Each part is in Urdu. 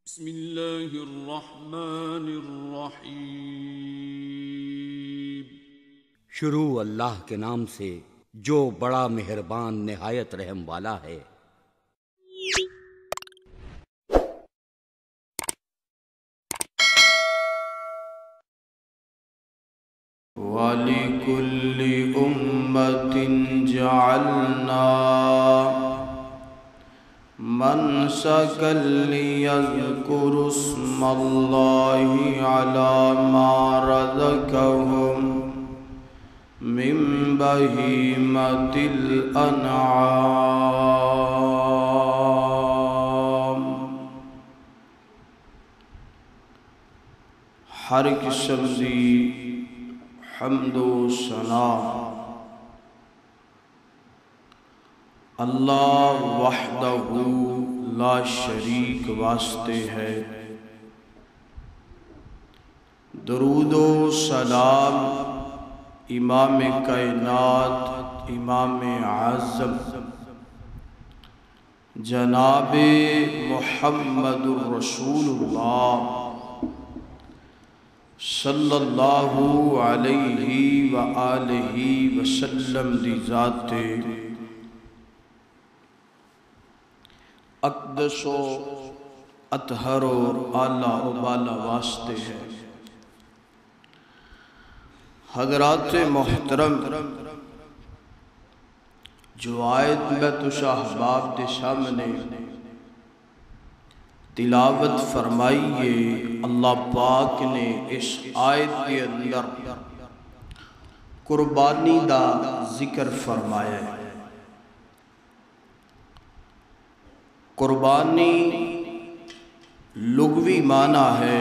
بسم اللہ الرحمن الرحیم۔ شروع اللہ کے نام سے جو بڑا مہربان نہایت رحم والا ہے۔ وَلِكُلِّ أُمَّةٍ جَعَلْنَا مَنْسَكًا لِيَذْكُرُوا اسْمَ اللَّهِ عَلَى مَا رَزَقَهُمْ مِنْ بَهِيمَةِ الْأَنْعَامِ۔ ہر قسم دی حمد و ثنا اللہ وحدہ لا شریک واسطے ہے۔ درود و سلام امام کائنات امام اعظم جناب محمد الرسول اللہ صلی اللہ علیہ وآلہ وسلم دی ذات اقدس و اطہر و اعلیٰ و بالا واسطے ہے۔ حضرات محترم، جو آیت میں تجھ احباب کے سامنے تلاوت فرمائیے، اللہ پاک نے اس آیت کے اندر قربانی دا ذکر فرمایا ہے۔ قربانی لغوی معنی ہے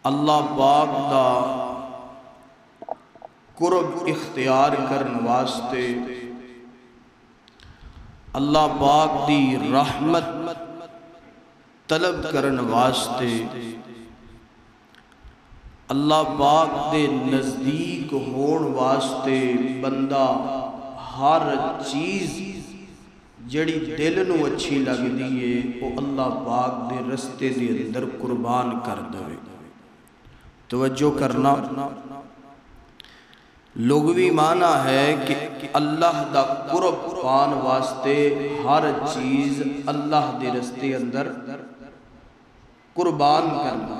اللہ پاک دا قرب اختیار کرن واسطے، اللہ پاک دی رحمت طلب کرن واسطے، اللہ پاک دے نزدیک ہون واسطے بندہ ہر چیز جڑی دل نو اچھی لگ دیئے وہ اللہ پاک دے رستے دے اندر قربان کر دوے۔ توجہ کرنا، لغوی معنی ہے کہ اللہ دا قرب پان واسطے ہر چیز اللہ دے رستے اندر قربان کرنا،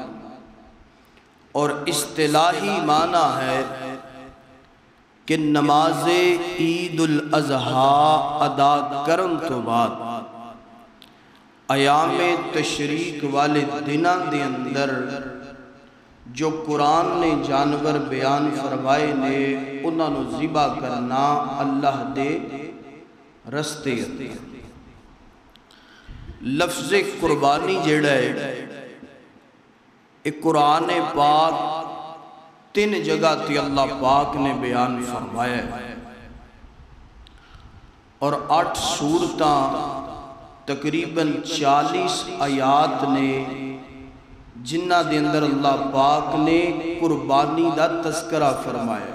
اور اصطلاحی معنی ہے کہ نماز عید الاضحیٰ ادا کرن تو بعد ایام تشریق والے دنوں دے اندر جو قرآن نے جانور بیان فرمائے نے انہاں نو ذبح کرنا اللہ دے رستے اندر۔ لفظ قربانی جڑا ہے ایک قرآن پاک 3 جگہ تے اللہ پاک نے بیان فرمایا ہے، اور 8 سورتاں تقریباً 40 آیات نے جنہ دے اندر اللہ پاک نے قربانی دا تذکرہ فرمایا۔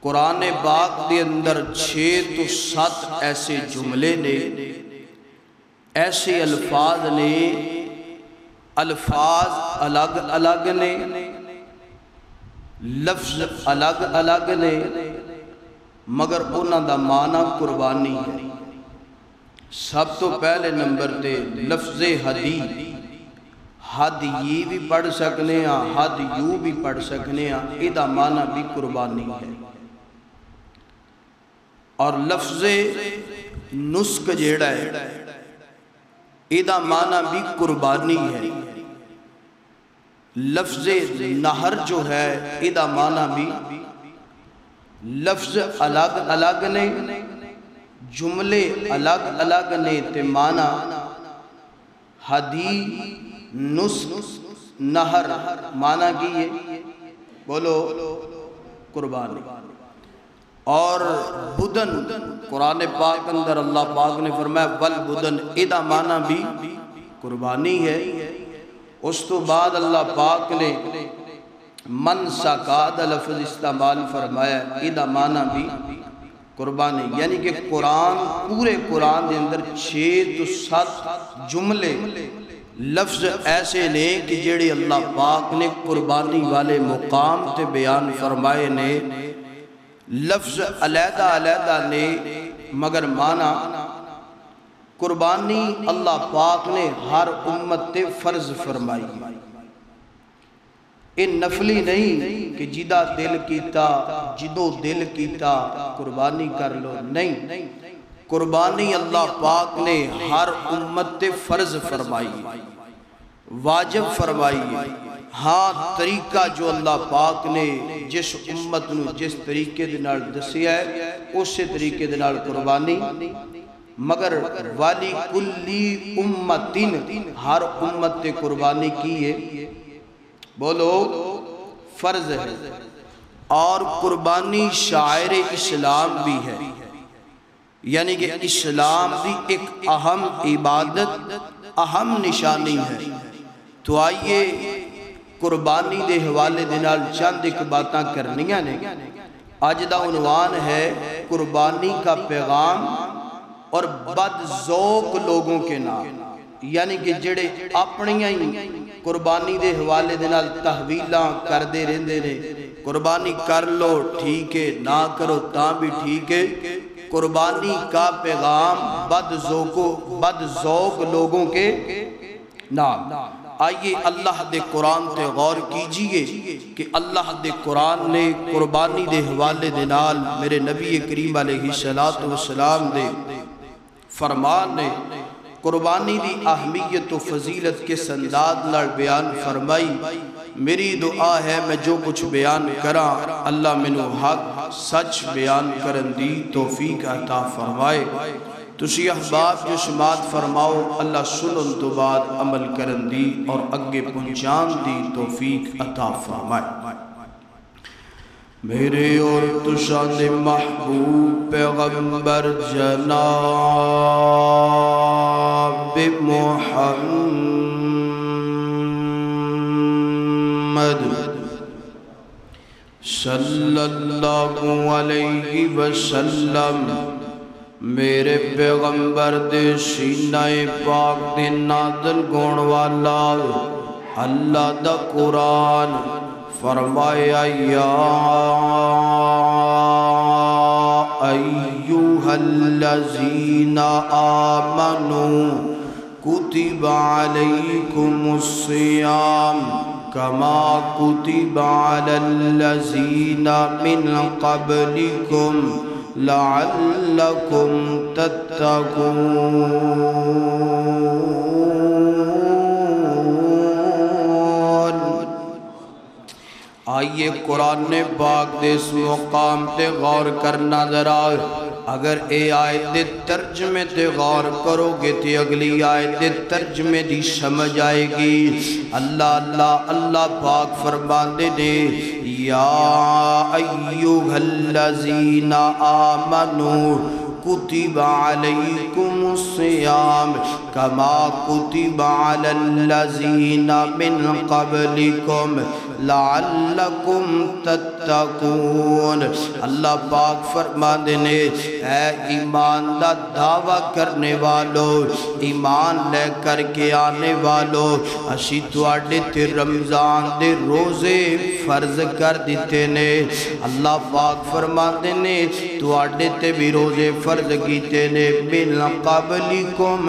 قرآن پاک دے اندر 6 تو 7 ایسے جملے نے، ایسے الفاظ نے، الفاظ الگ الگ نے، لفظ الگ الگ نے، مگر انہاں دا معنی قربانی ہے۔ سب تو پہلے نمبر تے لفظ ہدی، ہدی بھی پڑھ سکنے ہیں، ہدیو بھی پڑھ سکنے ہیں، ایدہ معنی بھی قربانی ہے۔ اور لفظ نسک جیڑا ہے ایدہ معنی بھی قربانی ہے۔ لفظ نہر جو ہے ایدہ معنی بھی، لفظ الگ الگ نے، جملے الگ الگ نے، تے معنی ہدی، نسک، نہر معنی کی ہے بولو قربانی۔ اور بدن قرآن پاک اندر اللہ پاک نے فرمایا والبدن، ایدہ معنی بھی قربانی ہے۔ اس تو بعد اللہ پاک نے منسکا دا لفظ استعمال فرمایا، ایدہ معنی بھی قربانی یعنی کہ قرآن پورے قرآن دے اندر 6 تو 7 جملے لفظ ایسے نے کہ جڑے اللہ پاک نے قربانی والے مقام تے بیان فرمائے نے، لفظ علیحدہ علیحدہ نے مگر معنی قربانی اللہ پاک نے ہر امت تے فرض فرمائی۔ یہ نفلی نہیں کہ جدہ دل کیتا جدو دل کیتا قربانی کر لو، نہیں، قربانی اللہ پاک نے ہر امت تے فرض فرمائی، واجب فرمائی۔ ہاں طریقہ جو اللہ پاک نے جس امت نو جس طریقے دے نال دسیا ہے اسی طریقے دے نال قربانی، مگر والی کلی امتین ہر امت تے قربانی کی ہے، بولو فرض ہے۔ اور قربانی شاعر اسلام بھی ہے، یعنی کہ اسلام بھی ایک اہم عبادت اہم نشانی ہے۔ تو آئیے قربانی دے حوالے دے نال چند ایک باتاں کرنیاں نے۔ آج دا عنوان ہے قربانی کا پیغام اور بد ذوق لوگوں کے نام، یعنی کہ جڑے اپنیاں ہی قربانی دے حوالے دے نال تحویلاں کر دے رہندے نے، قربانی کر لو ٹھیک ہے، نہ کرو تاں بھی ٹھیک ہے۔ قربانی کا پیغام بد ذوق لوگوں کے نام۔ آئیے اللہ دے قرآن تے غور کیجئے کہ اللہ دے قرآن نے قربانی دے حوالے دے نال میرے نبی کریم علیہ السلام دے فرمان نے قربانی دی اہمیت و فضیلت کے انداز نال بیان فرمائی۔ میری دعا ہے میں جو کچھ بیان کراں اللہ منو حق سچ بیان کرن دی توفیق عطا فرمائے۔ تسی احباب جو سماعت فرماؤ اللہ سنن تو بعد عمل کرن دی اور اگے پہنچان دی توفیق عطا فرمائے۔ میرے اور تشان محبوب پیغمبر جناب محمد صلی اللہ علیہ وسلم، میرے پیغمبر دے سینہ پاک دے نازل گون والا اللہ دا قرآن فرمایا یا ایوہا الذین آمنوا کتب علیکم الصیام کما کتب علی الذین من قبلکم لعلکم تتقون۔ آئیے قرآن پاک دے اس مقام تے غور کرنا ذرا، اگر اے آیت دے ترجمے تے غور کرو گے تے اگلی آیت دے ترجمے دی سمجھ آئے گی۔ اللہ پاک فرماندے نے یا ایوہا الذین آمنوا کتب علیکم الصیام کما کتب علی الذین من قبلکم لعلکم تتقون۔ اللہ پاک فرماندے نے اے ایمان دا دعویٰ کرنے والو، ایمان لے کر کے آنے والو، اسی تواڈے تے رمضان دے روزے فرض کر دیتے نے۔ اللہ پاک فرماندے نے تواڈے تے بھی روزے فرض کیتے نے من قبلکم،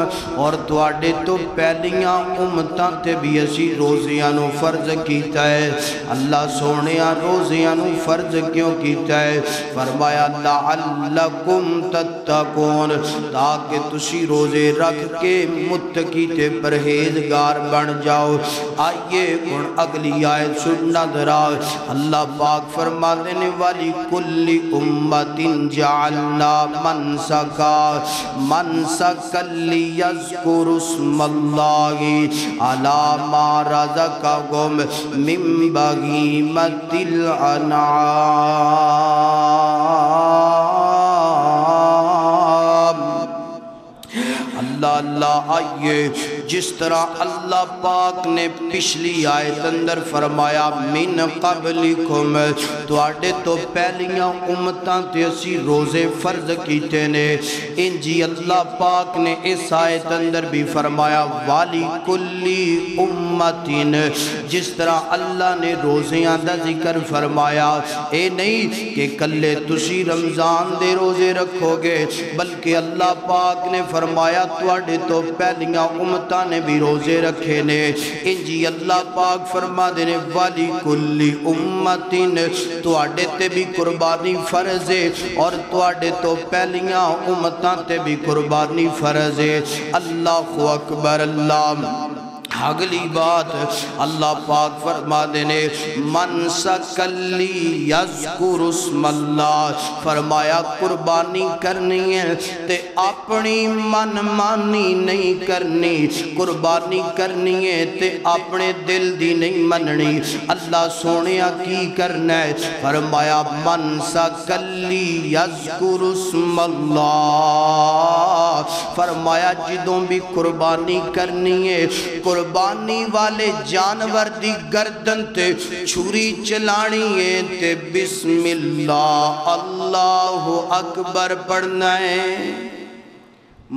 اور تواڈے تو پہلیاں امتاں تے بھی اسی روزیاں نو فرض کیتا ہے۔ اللہ سونیاں روزیاں نو فرض کیوں کیتا ہے؟ فرمایا لعلکم تتقون، تاکہ تسی روزے رکھ کے متقی تے پرہیزگار بن جاؤ۔ آئیے ان اگلی آیت سننا ذرا، اللہ پاک فرماتے نے والی کل امت جعلنا منسکا لیذکروا اسم اللہ علی ما رزقہم من بہیمۃ الانعام۔ اللہ اللہ آئیے جس طرح اللہ پاک نے پچھلی آیت اندر فرمایا من قبلکم تواڈے تو پہلیاں امتاں تے اسی روزے فرض کیتے نے، انجی اللہ پاک نے اس آیت اندر بھی فرمایا والی کلی امتین، جس طرح اللہ نے روزیاں دا ذکر فرمایا اے نہیں کہ کلے تسی رمضان دے روزے رکھو گے، بلکہ اللہ پاک نے فرمایا تواڈے تو پہلیاں امتاں نے بھی روزے رکھے نے، انجی اللہ پاک فرما دینے والی کلی امتین تواڈے تے بھی قربانی فرض ہے اور تواڈے تو پہلیاں امتاں تے بھی قربانی فرض ہے۔ اللہ اکبر اللہ۔ اگلی بات اللہ پاک فرما دینے من سکلی یذکر اسم اللہ، فرمایا قربانی کرنی ہے تے اپنی من مانی نہیں کرنی، قربانی کرنی ہے تے اپنے دل دی نہیں مننی۔ اللہ سونیا کی کرنا ہے؟ فرمایا من سکلی یذکر اسم اللہ، فرمایا جدوں بھی قربانی کرنی ہے قربانی والے جانور دی گردن تے چھری چلانی ہے تے بسم اللہ اللہ اکبر پڑھنا ہے۔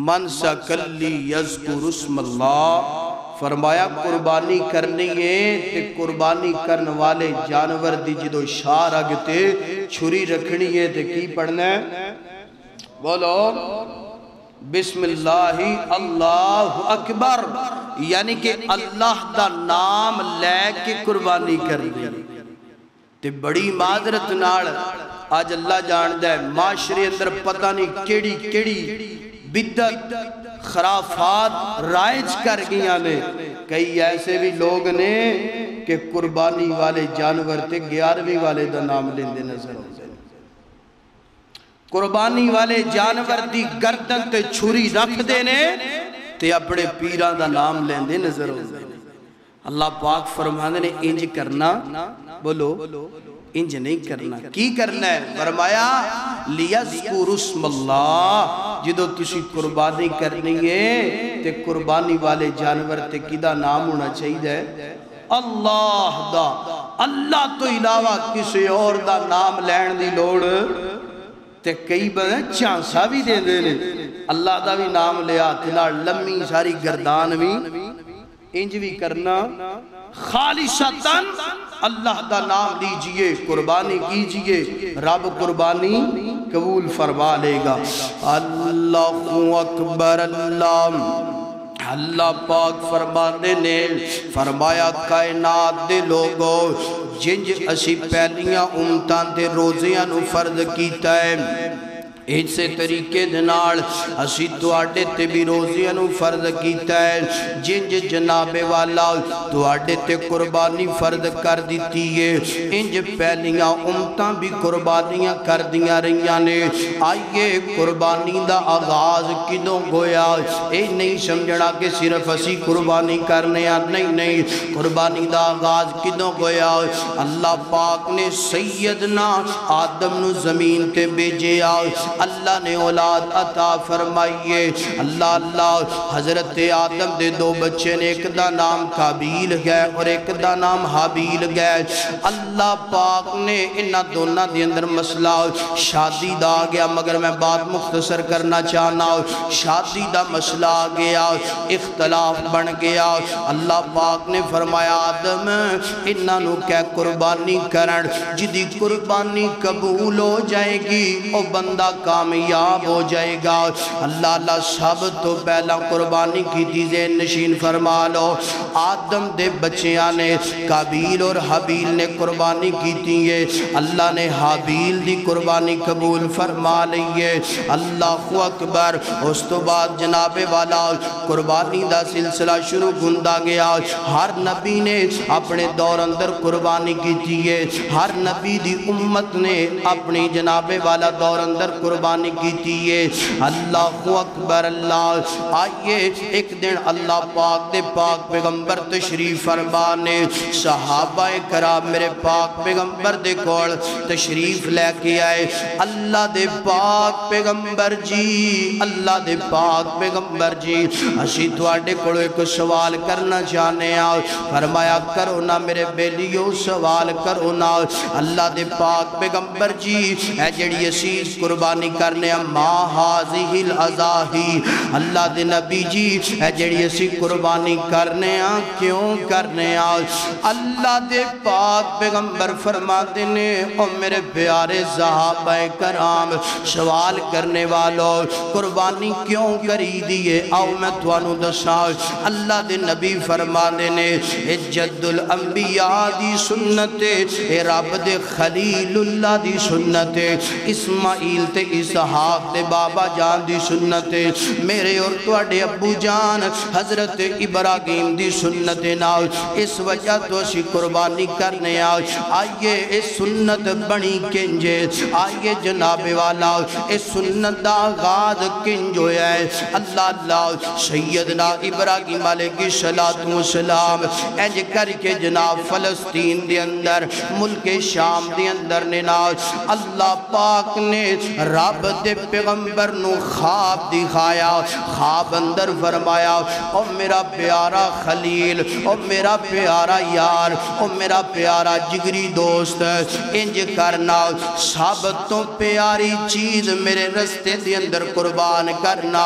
من سکلی یذکر اسم اللہ، فرمایا قربانی کرنی ہے تے قربانی کرن والے جانور دی جدو شار اگتے چھری رکھنی ہے تے کی پڑھنا ہے؟ بولو بسم اللہ اللہ اکبر، یعنی کہ اللہ دا نام لے کے قربانی کرنی تے بڑی معذرت نال آج اللہ جاندہ ہے معاشرے اندر پتہ نہیں کیڑی کیڑی بدعت خرافات رائج کر گیا نے۔ کئی ایسے بھی لوگ نے کہ قربانی والے جانور تے 11ویں والے دا نام لیندے نظر ہوتے ہیں، قربانی والے جانور دی گردن تے چھری رکھ دینے تے اپنے پیران دا نام لیندے نظر ہوتے ہیں۔ اللہ پاک فرمانے نے انج کرنا، بولو انج نہیں کرنا، کی کرنا ہے؟ فرمایا لیذکر اسم اللہ، جدو تسی قربانی کرنی ہے تے قربانی والے جانور تے کدا نام ہونا چاہیے؟ اللہ دا، اللہ تو علاوہ کسی اور دا نام لین دی لوڑ تے کئی بڑے چانسا بھی دے دینے، اللہ دا بھی نام لیا تنا لمحی ساری گردان بھی انج بھی کرنا، خالصتاً اللہ دا نام لیجئے قربانی کیجئے، رب قربانی قبول فرما لے گا۔ اللہ اکبر اللہ۔ اللہ پاک فرمانے نے فرمایا کائنات دے لوگوں جنج اسی پہلیاں امتان دے روزیاں نو فرض کیتا ہے، ایسے طریقے دنال اسی تواڈے تے بھی روزیاں نو فرض کیتا ہے، جنج جناب والا تواڈے تے قربانی فرض کر دیتی ہے، انج پہلیاں امتاں بھی قربانیاں کر دیا رہیاں نے۔ آئیے قربانی دا آغاز کدوں گویا؟ اے نہیں سمجھنا کہ صرف اسی قربانی کرنے ہیں، نہیں، قربانی دا آغاز کدوں گویا؟ اللہ پاک نے سیدنا آدم نو زمین تے بھیجے آئے، اللہ نے اولاد عطا فرمائیے، اللہ حضرت آدم دے 2 بچے نے، ایک دا نام قابیل گئے اور ایک دا نام حابیل گئے۔ اللہ پاک نے انہاں دونوں دے اندر مسئلہ شادی دا گیا، مگر میں بات مختصر کرنا چاہنا، شادی دا مسئلہ گیا، اختلاف بن گیا۔ اللہ پاک نے فرمایا آدم انہاں نو کہ قربانی کرن، جدی قربانی قبول ہو جائے گی او بندہ کامیاب ہو جائے گا۔ اللہ سب تو پہلا قربانی کی دیزے نشین فرما لو، آدم دے بچیاں نے قابیل اور حابیل نے قربانی کی دیئے، اللہ نے حابیل دی قربانی قبول فرما لئیے۔ اللہ اکبر۔ اس تو بعد جناب والا قربانی دا سلسلہ شروع گندہ گیا، ہر نبی نے اپنے دور اندر قربانی کی دیئے، ہر نبی دی امت نے اپنی جناب والا دور اندر قربانی قربانی کی ہے۔ اللہ اکبر اللہ۔ آئیے ایک دن اللہ پاک دے پاک پیغمبر تشریف فرما نے صحابہ کرام میرے پاک پیغمبر دے کول تشریف لے کے آئے۔ اللہ دے پاک پیغمبر جی، اللہ دے پاک پیغمبر جی، اسی تواڈے کولوں ایک سوال کرنا چاہنے آؤ۔ فرمایا کرو نا میرے بیلیو، سوال کرو نا۔ اللہ دے پاک پیغمبر جی اے جڑی اسی قربانی کرنے ما ہاذہ الاضاحی، اللہ دے نبی جی اے جڑی اسی قربانی کرنے کیوں کرنے اللہ دے پاک پیغمبر فرماتے نے او میرے پیارے صحابہ کرام سوال کرنے والوں قربانی کیوں کری دیئے؟ آؤ میں توانو دساں۔ اللہ دے نبی فرماتے نے اے جد الانبیاء دی سنت، اے رب دے خلیل اللہ دی سنت، اسماعیل تے اسحاق دے بابا جان دی سنت، میرے اور تواڈے ابو جان حضرت ابراہیم دی سنت نال اس وجہ تو اسی قربانی کرنے آئیے اس سنت بنی کنجے، آئیے جناب والا اس سنت دا آغاز کنجو ہے۔ اللہ سیدنا ابراہیم علیہ السلام اینج کر کے جناب فلسطین دے اندر ملک شام دے اندر اللہ پاک نے رب دے پیغمبر نو خواب دکھایا، خواب اندر فرمایا او میرا پیارا خلیل، او میرا پیارا یار، او میرا پیارا جگری دوست، انج کرنا سب تو پیاری چیز میرے رستے دے اندر قربان کرنا۔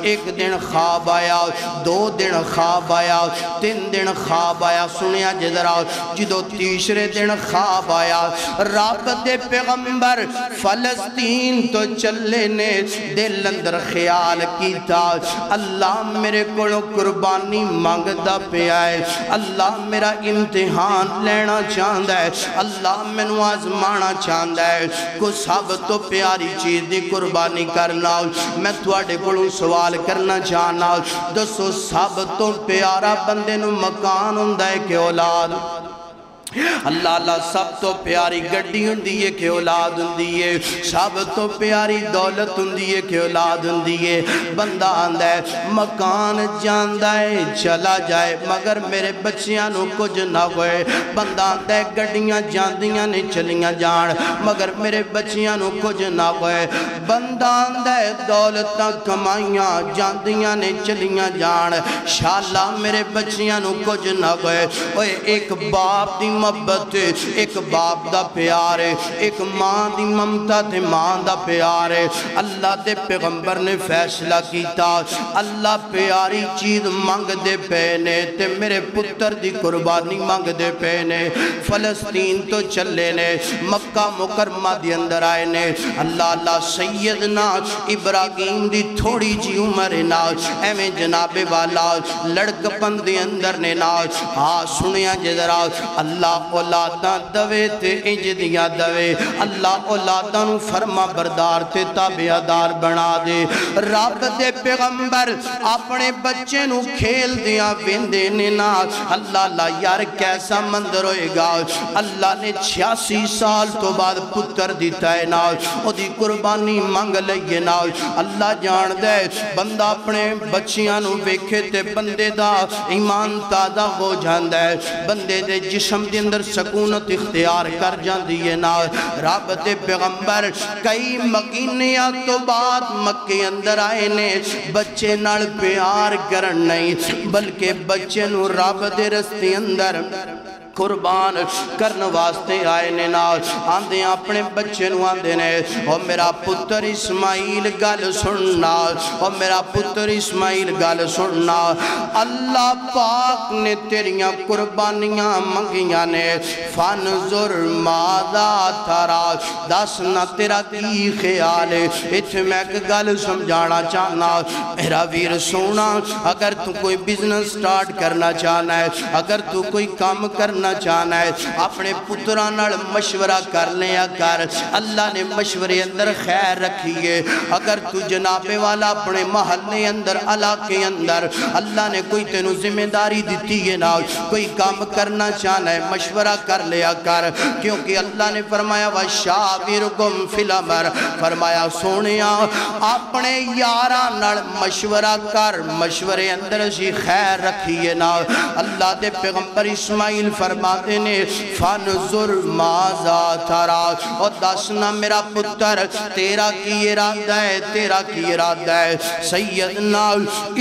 ایک دن خواب آیا، دو دن خواب آیا، تین دن خواب آیا، سنیا جدرا جدو تیسرے دن خواب آیا، رب دے پیغمبر فلسطین تو چلے نے دل اندر خیال کیتا اللہ میرے کولوں قربانی مانگدا پیا ہے، اللہ میرا امتحان لینا چاہندا ہے، اللہ مینوں آزمانا چاہندا ہے، کو سب تو پیاری چیز دی قربانی کرنا۔ میں تواڈے کولوں سوال کرنا چاہنا، دسو سب تو پیارا بندے نوں مکان ہوندا ہے کہ اولاد؟ اللہ سب تو پیاری گڈی ہوندی ہے کہ اولاد ہوندی ہے؟ سب تو پیاری دولت ہوندی ہے کہ اولاد ہوندی ہے؟ بندہ آندا ہے مکان جاندا ہے چلا جائے مگر میرے بچیاں نو کچھ نہ ہوئے، بندہ آندا ہے گڈیاں جاندیاں نے چلیاں جان مگر میرے بچیاں نو کچھ نہ ہوئے، بندہ آندا ہے دولتاں کمائیاں جاندیاں نے چلیاں جان شاءاللہ میرے بچیاں نو کچھ نہ ہوئے۔ اوے ایک باپ دی محبت، ایک باپ دا پیار ہے، ایک ماں دی ممتا تے ماں دا پیار ہے۔ اللہ دے پیغمبر نے فیصلہ کیتا اللہ پیاری چیز مانگ دے پینے تے میرے پتر دی قربانی مانگ دے پینے۔ فلسطین تو چلے نے مکہ مکرمہ دی اندر آئے نے اللہ سیدنا ابراہیم دی تھوڑی جی عمر ناچ ایمیں جناب والا لڑک پن دی اندر نے ناچ سنیا جدرا اللہ اولاداں دوے تے انج دیا دوے، اللہ اولاداں نو فرما بردار تے تابعدار بنا دے۔ رب دے پیغمبر اپنے بچے نو کھیل دیا ویندے نے نا اللہ یار کیسا مندر ہوئے گا۔ اللہ نے 86 سال تو بعد پتر دیتا ہے نا او دی قربانی مانگ لئیے نا۔ اللہ جان دے بندہ اپنے بچیاں نو ویکھے تے بندے دا ایمان تازہ ہو جاندہ ہے، بندے دے جسم دے اندر سکونت اختیار کر جاندی ہے نا۔ رب دے پیغمبر کئی مقینیاں تو بعد مکے اندر آئے نے بچے نال پیار کرن نہیں بلکہ بچے نو رب دے رستے اندر قربان کرن واسطے آئے نے نا آندے اپنے بچے نو آندے نے او میرا پتر اسماعیل گل سننا، او میرا پتر اسماعیل گل سننا، اللہ پاک نے تیریاں قربانیاں منگیاں نے فانظر ماذا ترا دسنا تیرا کی خیال ہے۔ اتھے میں ایک گل سمجھانا چاہنا میرا ویر سونا، اگر تو کوئی بزنس سٹارٹ کرنا چاہنا ہے، اگر تو کوئی کام کرنا کرنا چاہنا ہے اپنے پتران نال مشورہ کر لیا کر اللہ نے مشورے اندر خیر رکھی ہے اگر تو جناب والا اپنے محلے اندر علاقے اندر اللہ نے کوئی تینوں ذمہ داری دیتی ہے نا کوئی کام کرنا چاہنا ہے مشورہ کر لیا کر کیونکہ اللہ نے فرمایا وَشَاوِرْكُمْ فِي الْأَمْرِ فرمایا سونیا اپنے یاران نال مشورہ کر مشورے اندر اسی خیر رکھیے نا اللہ دے پیغمبر اسماعیل فرماتے نے فَانْظُرْ مَاذَا تَرَىٰ اور دسنا میرا پتر تیرا کی ارادہ ہے تیرا کی ارادہ ہے سیدنا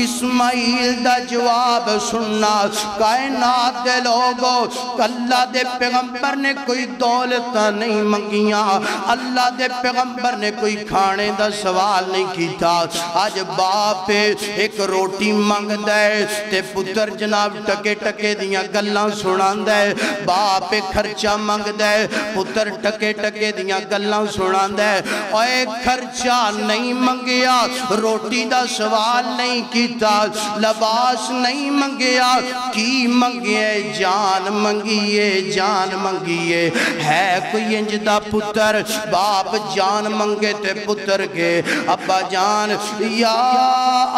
اسماعیل دا جواب سننا کائنات دے لوگو اللہ دے پیغمبر نے کوئی دولت نہیں منگیاں اللہ دے پیغمبر نے کوئی کھانے دا سوال نہیں کیتا آج باپ ایک روٹی منگ دے تے پتر جناب ٹکے ٹکے دیاں گلاں سنان دے باپ خرچہ منگ دے پتر ٹکے ٹکے دیاں گلاں سنان دے اوے خرچہ نہیں منگیا روٹی دا سوال نہیں کیتا لباس نہیں منگیا کی منگیے جان منگیے جان منگیے ہے کوئی انجدہ پتر باپ جان منگے تے پتر کے ابا جان یا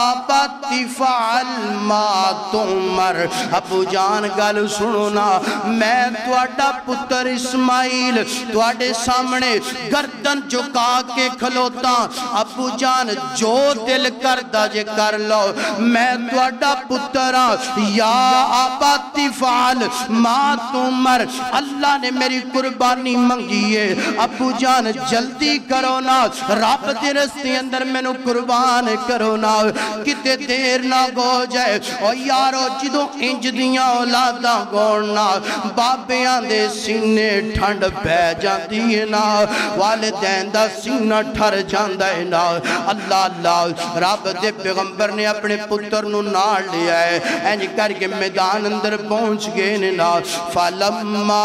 ابا تفعل ما تمر ابو جان گل سنونا میں توڑا پتر اسماعیل توڑے سامنے گردن چکا کے کھلوتا ابو جان جو دل کردہ جے کر لو میں توڑا پترا یا ابا تفعل ما تمر اللہ نے میری قربانی منگیے ابو جان جلدی کرو نا رب دے رستے اندر میں نو قربان کرو نا کتے دیر نہ گو جائے او یارو جدو انج دیاں اولادا گوڑنا بابیاں دے سینے ٹھنڈ پہ جاندی ہے نا والدین دا سینہ ٹھر جاندہ ہے نا اللہ اللہ رب دے پیغمبر نے اپنے پتر نو نار لیا ہے اینج کر کے میدان اندر پہنچ گئے نا فَلَمَّا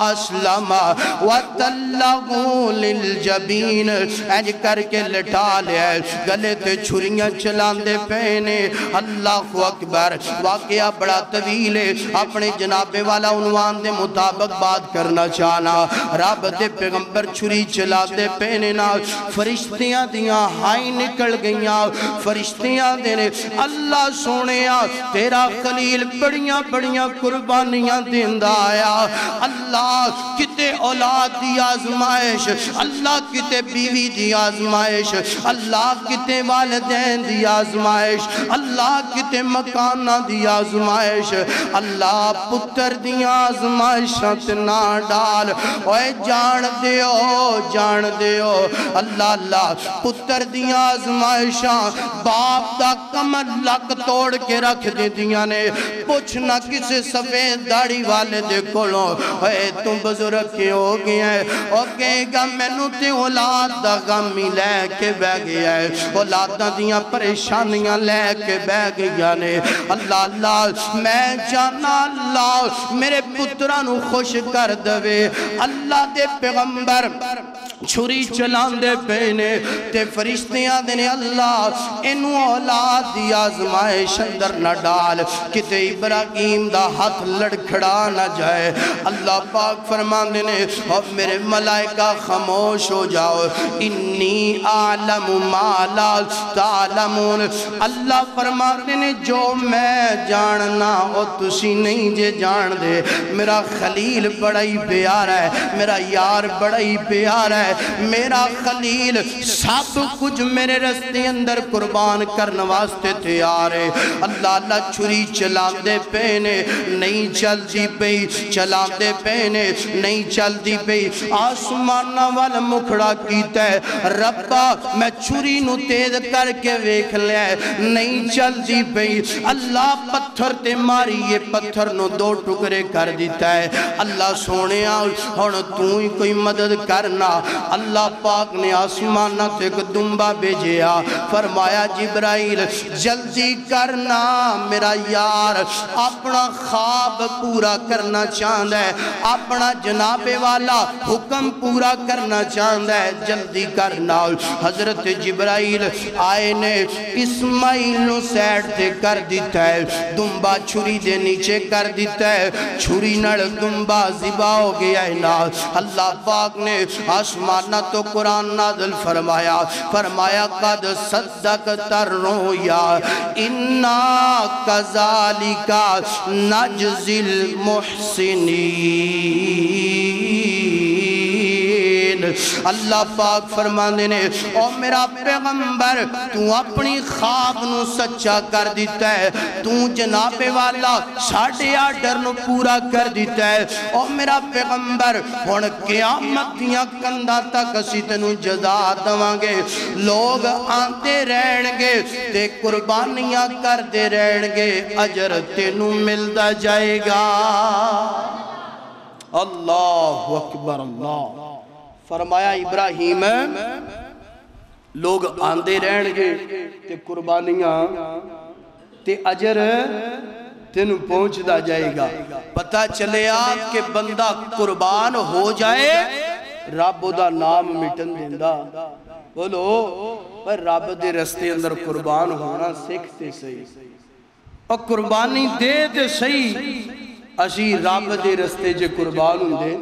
أَسْلَمَ وَتَلَّهُ لِلْجَبِينَ اینج کر کے لٹا لیا ہے گلے تے چھریاں چلان دے پہنے اللہ اکبر واقعہ بڑا طویل ہے اپنے جناب والا عنوان دے مطابق بات کرنا چاہنا رب دے پیغمبر چھری چلا دے پہنے نا فرشتیاں دیاں ہائی نکل گئیاں فرشتیاں دینے اللہ سونیا تیرا خلیل بڑیاں بڑیاں قربانیاں دیندہ آیا اللہ کتے اولاد دی آزمائش اللہ کتے بیوی دی آزمائش اللہ کتے والدین دی آزمائش اللہ کتے مکانہ دی آزمائش اللہ پتر دی آزمائشت نہ ڈال اوے جان دیو اللہ اللہ پتر دی آزمائشاں باپ دا کمر لک توڑ کے رکھ دے دیا نے پوچھنا کسے سفید داڑی والے دے کھولو اے تم بزرگ کے ہو گیا ہے اور کہے گا میں نو تے اولاد دا غمی لے کے بہ گیا ہے اولاداں دیاں پریشانیاں لے کے بہ گیا نے اللہ اللہ میں جانا اللہ میرے پترانو خوش کر دوے اللہ دے پیغمبر چھری چلان دے پہنے تے فرشتیاں دینے اللہ انو اولاد دی آزمائش اندر نہ ڈال کتے ابراہیم دا ہاتھ لڑکھڑا نہ جائے اللہ پاک فرمان دینے اور میرے ملائکہ خاموش ہو جاؤ انی عالم ما لا تعلمون اللہ فرمان دینے جو میں جاننا او تسی نہیں جے جان دے میرا خلیل بڑا ہی پیارا ہے میرا یار بڑا ہی پیارا ہے میرا خلیل سب کچھ میرے رستے اندر قربان کرنے واسطے تیار ہے اللہ اللہ چھری چلان دے پہنے نہیں چلتی پئی چلان دے پہنے نہیں چلتی پئی آسمانہ والا مکھڑا کیتا ہے ربا میں چھری نو تیز کر کے ویکھ لیا ہے نہیں چلتی پئی اللہ پتھر تے ماری یہ پتھر نو دو ٹکرے کر دیتا ہے اللہ سونے آؤ ہن تو ہی کوئی مدد کرنا اللہ پاک نے آسمانہ تے ایک دمبا بھیجیا فرمایا جبرائیل جلدی کرنا میرا یار اپنا خواب پورا کرنا چاہتا ہے اپنا جناب والا حکم پورا کرنا چاہتا ہے جلدی کرنا حضرت جبرائیل آئے نے اسماعیل نو سیڈ تے کر دیتا ہے دمبا چھری دے نیچے کر دیتا ہے چھری نڑ دمبا ذبح ہو گیا ہے نا اللہ پاک نے آسمانہ تو قرآن نازل فرمایا قد صدقت الرؤیا انا کذالک نجزی المحسنین اللہ پاک فرمانے نے او میرا پیغمبر تو اپنی خواب نو سچا کر دیتا ہے تو جناب والا ساڑھے آڈر نو پورا کر دیتا ہے او میرا پیغمبر ہون قیامت دیاں کندہ تک اسی تنو جزا دوانگے لوگ آنتے رہن گے تے قربانیاں کر دے رہن گے اجر تنو ملدا جائے گا اللہ اکبر اللہ فرمایا ابراہیم لوگ آندے رہن گے تے قربانیاں تے اجر تینوں پہنچ دا جائے گا پتہ چلے آپ کہ بندہ قربان ہو جائے رب دا نام مٹن دیندہ بولو پر رب دے رستے اندر قربان ہونا سکھتے صحیح اور قربانی دے تے صحیح اسی رب دے رستے جے قربان ہوں دے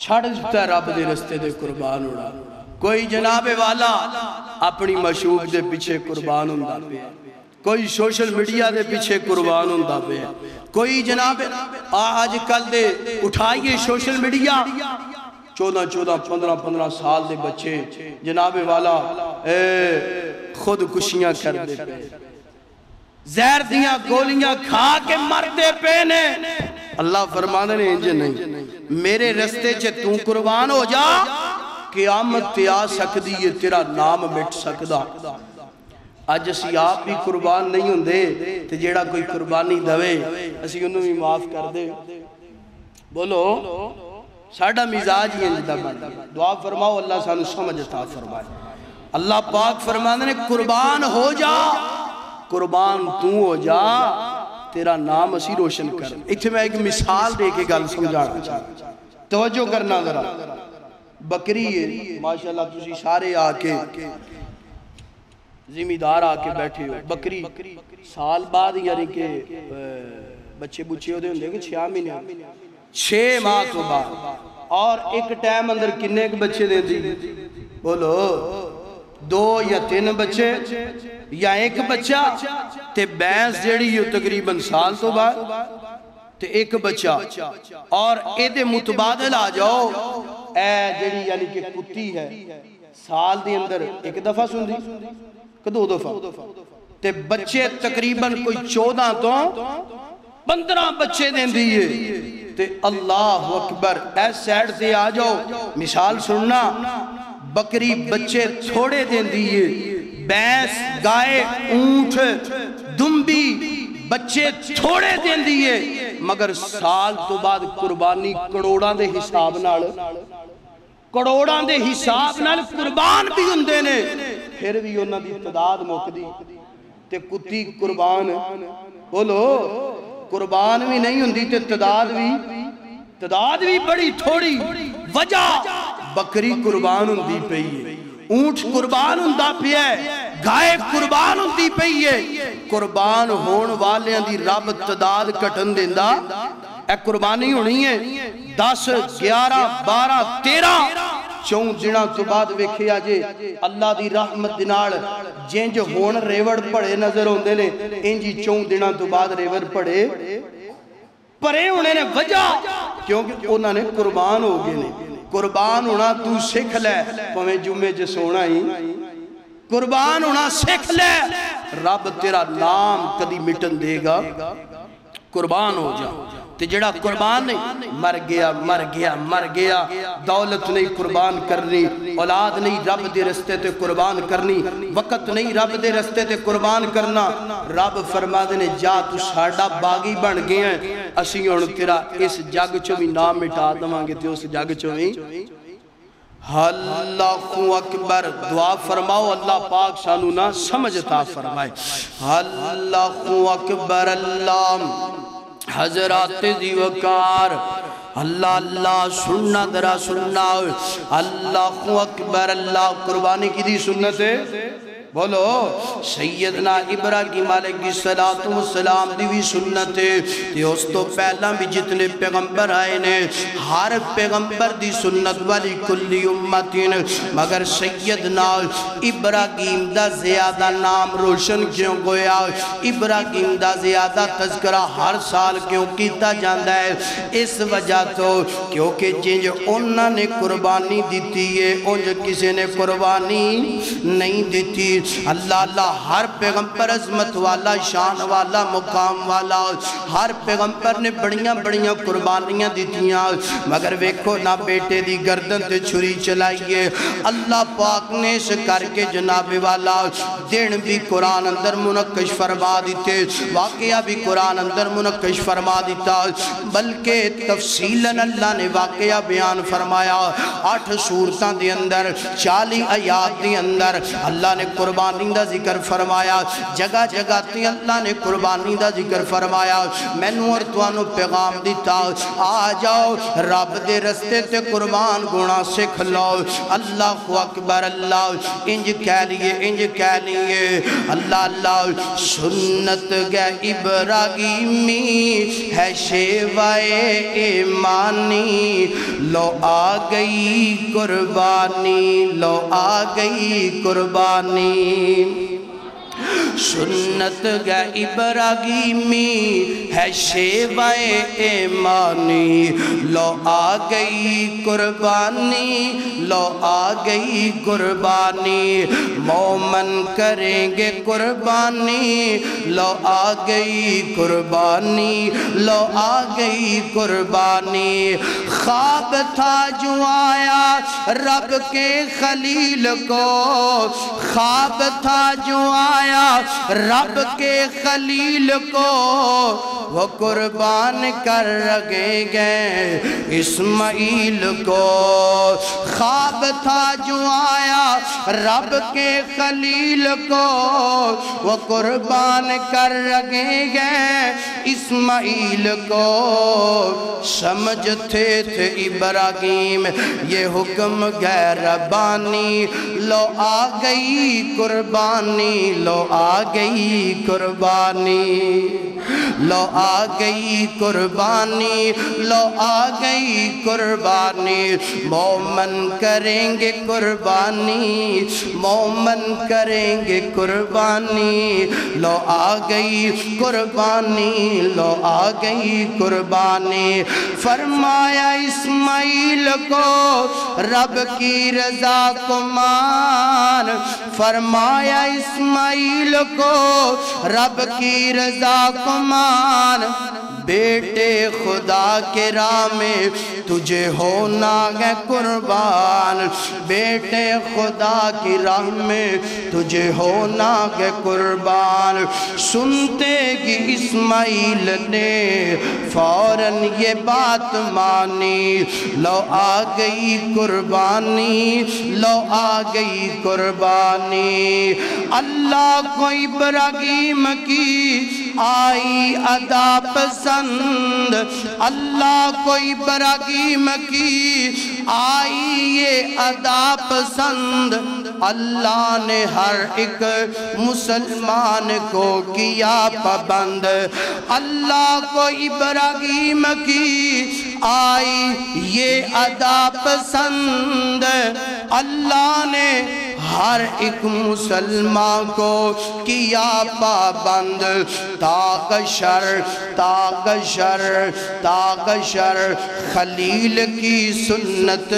چھڑ جتا ہے رب دے رستے دے قربان ہونا کوئی جناب والا اپنی مشہور دے پیچھے قربان ہوندہ پہ کوئی سوشل میڈیا دے پیچھے قربان ہوندہ پہ کوئی جناب آج کل دے اٹھائیے سوشل میڈیا 14-15 سال دے بچے جناب والا خودکشیاں کر دے پہ زہر دیاں گولیاں کھا کے مردے پہ نے اللہ فرمانے نے انجھے نہیں میرے رستے چھے توں قربان ہو جا قیامت تے آ سکتی یہ تیرا نام مٹ سکدا آج اسی آپ بھی قربان نہیں ہوں دے تے جیڑا کوئی قربانی دوے اسی انہوں بھی معاف کر دے بولو ساڑھا مزاج ہی انجدہ بڑھ دعا فرماؤ اللہ سانو سمجھ عطا فرمائے اللہ پاک فرمانے نے قربان ہو جا قربان تو ہو جا تیرا نام اسی روشن کر اتھے میں ایک مثال دے کے گل سمجھانا چاہتا توجہ کرنا ذرا بکری ہے ماشاءاللہ تسی سارے آکے زمیندار آکے بیٹھے ہو بکری سال بعد یعنی کہ بچے بچے ہوتے ہیں کہ 6 مہینے 6 ماہ تو بعد اور ایک ٹائم اندر کنے کے بچے دے دی بولو 2 یا 3 بچے یا ایک بچہ تے بینس جیڑی یہ تقریباً سال تو بعد تے ایک بچہ اور ایدے متبادل آ جاؤ اے جیڑی یعنی کہ کتی ہے سال دی اندر ایک دفعہ سن دی کہ 2 دفعہ تے بچے تقریباً کوئی 14 تو 15 بچے دیں دیئے تے اللہ اکبر اے سیڈ سے آ جاؤ مثال سننا بکری بچے تھوڑے دیں دیئے بینس گائے اونٹ دمبی بچے تھوڑے دیں دیئے مگر سال تو بعد قربانی کروڑاں دے حساب نال قربان بھی ہندے نے پھر بھی انہاں دی تعداد موک دی تے کتی قربان بولو قربان بھی نہیں ہندی تے تعداد بھی بڑی تھوڑی وجہ بکری قربان ہندی پئی ہے اونٹ قربان ہندہ پہ ہے گائے قربان ہندی پہ ہے قربان ہون والے دی رب تعداد کٹن دیندہ اے قربانی ہونی ہے 10 11 12 13 چون دنہ تو بعد ویکھے آجے اللہ دی رحمت دنال جنج ہون ریوڑ پڑے نظر ہوندے لے انجی چون دنہ تو بعد ریوڑ پڑے پرے انہیں نے وجہ کیونکہ انہوں نے قربان ہو گئے قربان ہونا تو سکھ لے پویں جمعے جس ہونا ہی قربان ہونا سکھ لے رب تیرا نام کدی مٹن دے گا قربان ہو جا تے جڑا قربان نہیں مر گیا دولت نہیں قربان کرنی اولاد نہیں رب دے رستے تے قربان کرنی وقت نہیں رب دے رستے تے قربان کرنا رب فرما دے نے جا تو ساڑا باغی بن گئے ہیں اسی ہون تیرا اس جگ چو بھی نام مٹا دماں گے تے اس جگ چو بھی اللہ اکبر. دعا فرماؤ اللہ پاک سانو نہ سمجھتا فرمائے. اللہ اکبر. اللہ حضرات دیوکار اللہ اللہ سننا درا سننا. اللہ اکبر. اللہ قربانی کی دی سنت ہے. بولو سیدنا ابراہیم علیہ السلام دی بھی سنت ہے. اس تو پہلا بھی جتنے پیغمبر آئے نے ہر پیغمبر دی سنت والی کلی امتین. مگر سیدنا ابراہیم دا زیادہ نام روشن کیوں گویا, ابراہیم دا زیادہ تذکرہ ہر سال کیوں کیتا جاندہ ہے؟ اس وجہ تو کیونکہ جنج انہوں نے قربانی دیتی ہے انج کسی نے قربانی نہیں دیتی. اللہ اللہ ہر پیغمبر عظمت والا, شان والا, مقام والا, ہر پیغمبر نے بڑیاں بڑیاں قربانیاں دیتیاں. مگر ویکھو نہ بیٹے دی گردن تے چھری چلائیے. اللہ پاک نے اس کر کے جناب والا دن بھی قرآن اندر منقش فرما دیتے, واقعہ بھی قرآن اندر منقش فرما دیتا. بلکہ تفصیلاً اللہ نے واقعہ بیان فرمایا. 8 سورتاں دے اندر 40 آیات دے اندر اللہ نے قربانی دا ذکر فرمایا. جگہ جگہ تے اللہ نے قربانی دا ذکر فرمایا. میں نو اور توانو پیغام دیتا آ جاؤ رب دے رستے تے قربان گونا سکھ لو. اللہ اکبر. اللہ انج کہہ لیے انج کہہ لیے. اللہ اللہ سنت گے ابراہیمی ہے شیوائے ایمانی. لو آ گئی قربانی, لو آ گئی قربانی. سنت گے ابراہیمی ہے شیوائے ایمانی. لو آ گئی قربانی, لو آ گئی قربانی. مومن کریں گے قربانی, لو آ گئی قربانی, لو آ گئی قربانی. خواب تھا جو آیا رب کے خلیل کو, خواب تھا جو آیا رب کے خلیل کو, وہ قربان کر رکھیں گے اسماعیل کو. خواب تھا جو آیا رب کے خلیل کو, وہ قربان کر رکھیں گے اسماعیل کو. سمجھتے تھے ابراہیم یہ حکم غیر ربانی. لو آ گئی قربانی, لو آ گئی قربانی, لو آ گئی قربانی, لو آ گئی قربانی. مومن کریں گے قربانی, مومن کریں گے قربانی. لو آ گئی قربانی, لو آ گئی قربانی. فرمایا اسماعیل کو رب کی رضا کو مان, فرمایا اسماعیل کو رب کی رضا کو مان. بیٹے خدا کے راہ میں تجھے ہونا ہے قربان, بیٹے خدا کی راہ میں تجھے ہونا ہے قربان. سنتے گی اسماعیل نے فوراً یہ بات مانی. لو آ گئی قربانی, لو آ گئی قربانی. اللہ کو ابراہیم کی آئی ادا پسند, اللہ کو ابراہیم کی آئی یہ ادا پسند. اللہ نے ہر ایک مسلمان کو کیا پابند. اللہ کو ابراہیم کی آئی یہ ادا پسند. اللہ نے ہر ایک مسلمان کو کیا پابند. تاغشر تاغشر تاغشر خلیل کی سنت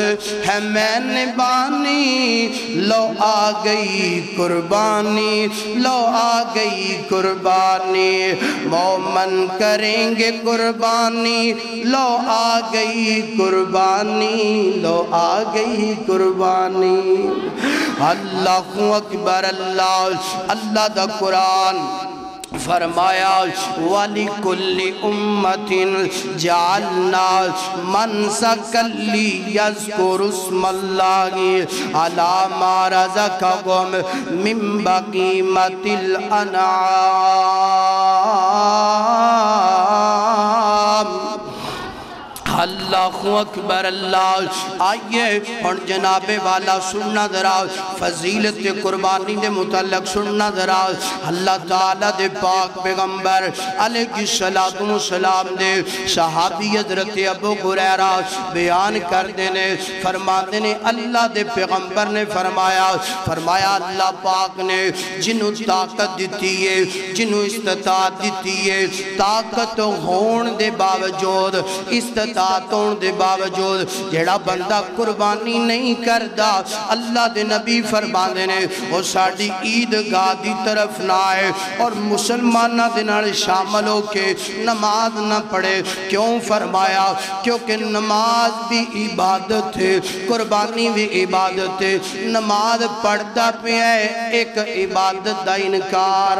ہے میں نے بانی. لو آ گئی قربانی, لو آ گئی قربانی. مومن کریں گے قربانی, لو آ گئی قربانی, لو آ گئی قربانی. اللہ اکبر. اللہ اللہ دا قرآن فرمایا والی کل امتن جعلنا منسکا لیذکر اسم اللہ علی ما رزقہم من بہیمۃ الانعام۔ اللہ اکبر اللہ۔ آئیے اور جناب والا سننا ذرا فضیلت قربانی دے متعلق سننا ذرا۔ اللہ تعالیٰ دے پاک پیغمبر علیہ السلام دے صحابی حضرت ابو ہریرہ بیان کر دینے فرما دینے اللہ دے پیغمبر نے فرمایا اللہ پاک نے جنہوں طاقت دیتی ہے، جنہوں استطاعت دیتی ہے، طاقت ہون دے باوجود استطاعت ہون دے باوجود جیڑا بندہ قربانی نہیں کردا اللہ دے نبی فرما دینے وہ ساڑی عیدگاہ دی طرف نہ آئے اور مسلمانہ دے نال شامل ہو کے نماز نہ پڑھے۔ کیوں فرمایا؟ کیونکہ نماز بھی عبادت ہے، قربانی بھی عبادت ہے۔ نماز پڑھتا پہ ہے ایک عبادت دا انکار،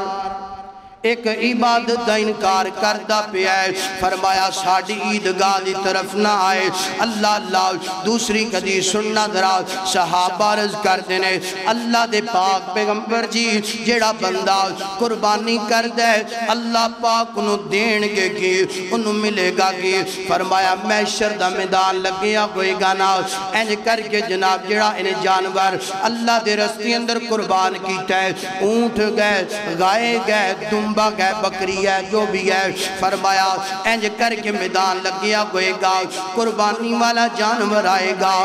ایک عبادت دا انکار کردہ پہ ہے۔ فرمایا ساڑھی عیدگاہ دی طرف نہ آئے۔ اللہ دوسری قدی سننا ذرا صحابہ عرض کر دینے اللہ دے پاک پیغمبر جی جیڑا بندہ قربانی کر دے اللہ پاک انہوں دین گے کی انہوں ملے گا کی۔ فرمایا محشر دا میدان لگیا کوئی گانا اینج کر کے جناب جیڑا انہیں جانور اللہ دے رستی اندر قربان کیتا ہے، اونٹ گئے، گائے گئے، دمبا گئے، بکری ہے، جو بھی ہے، فرمایا اینج کر کے میدان لگیا ہوئے گا، قربانی والا جانور آئے گا،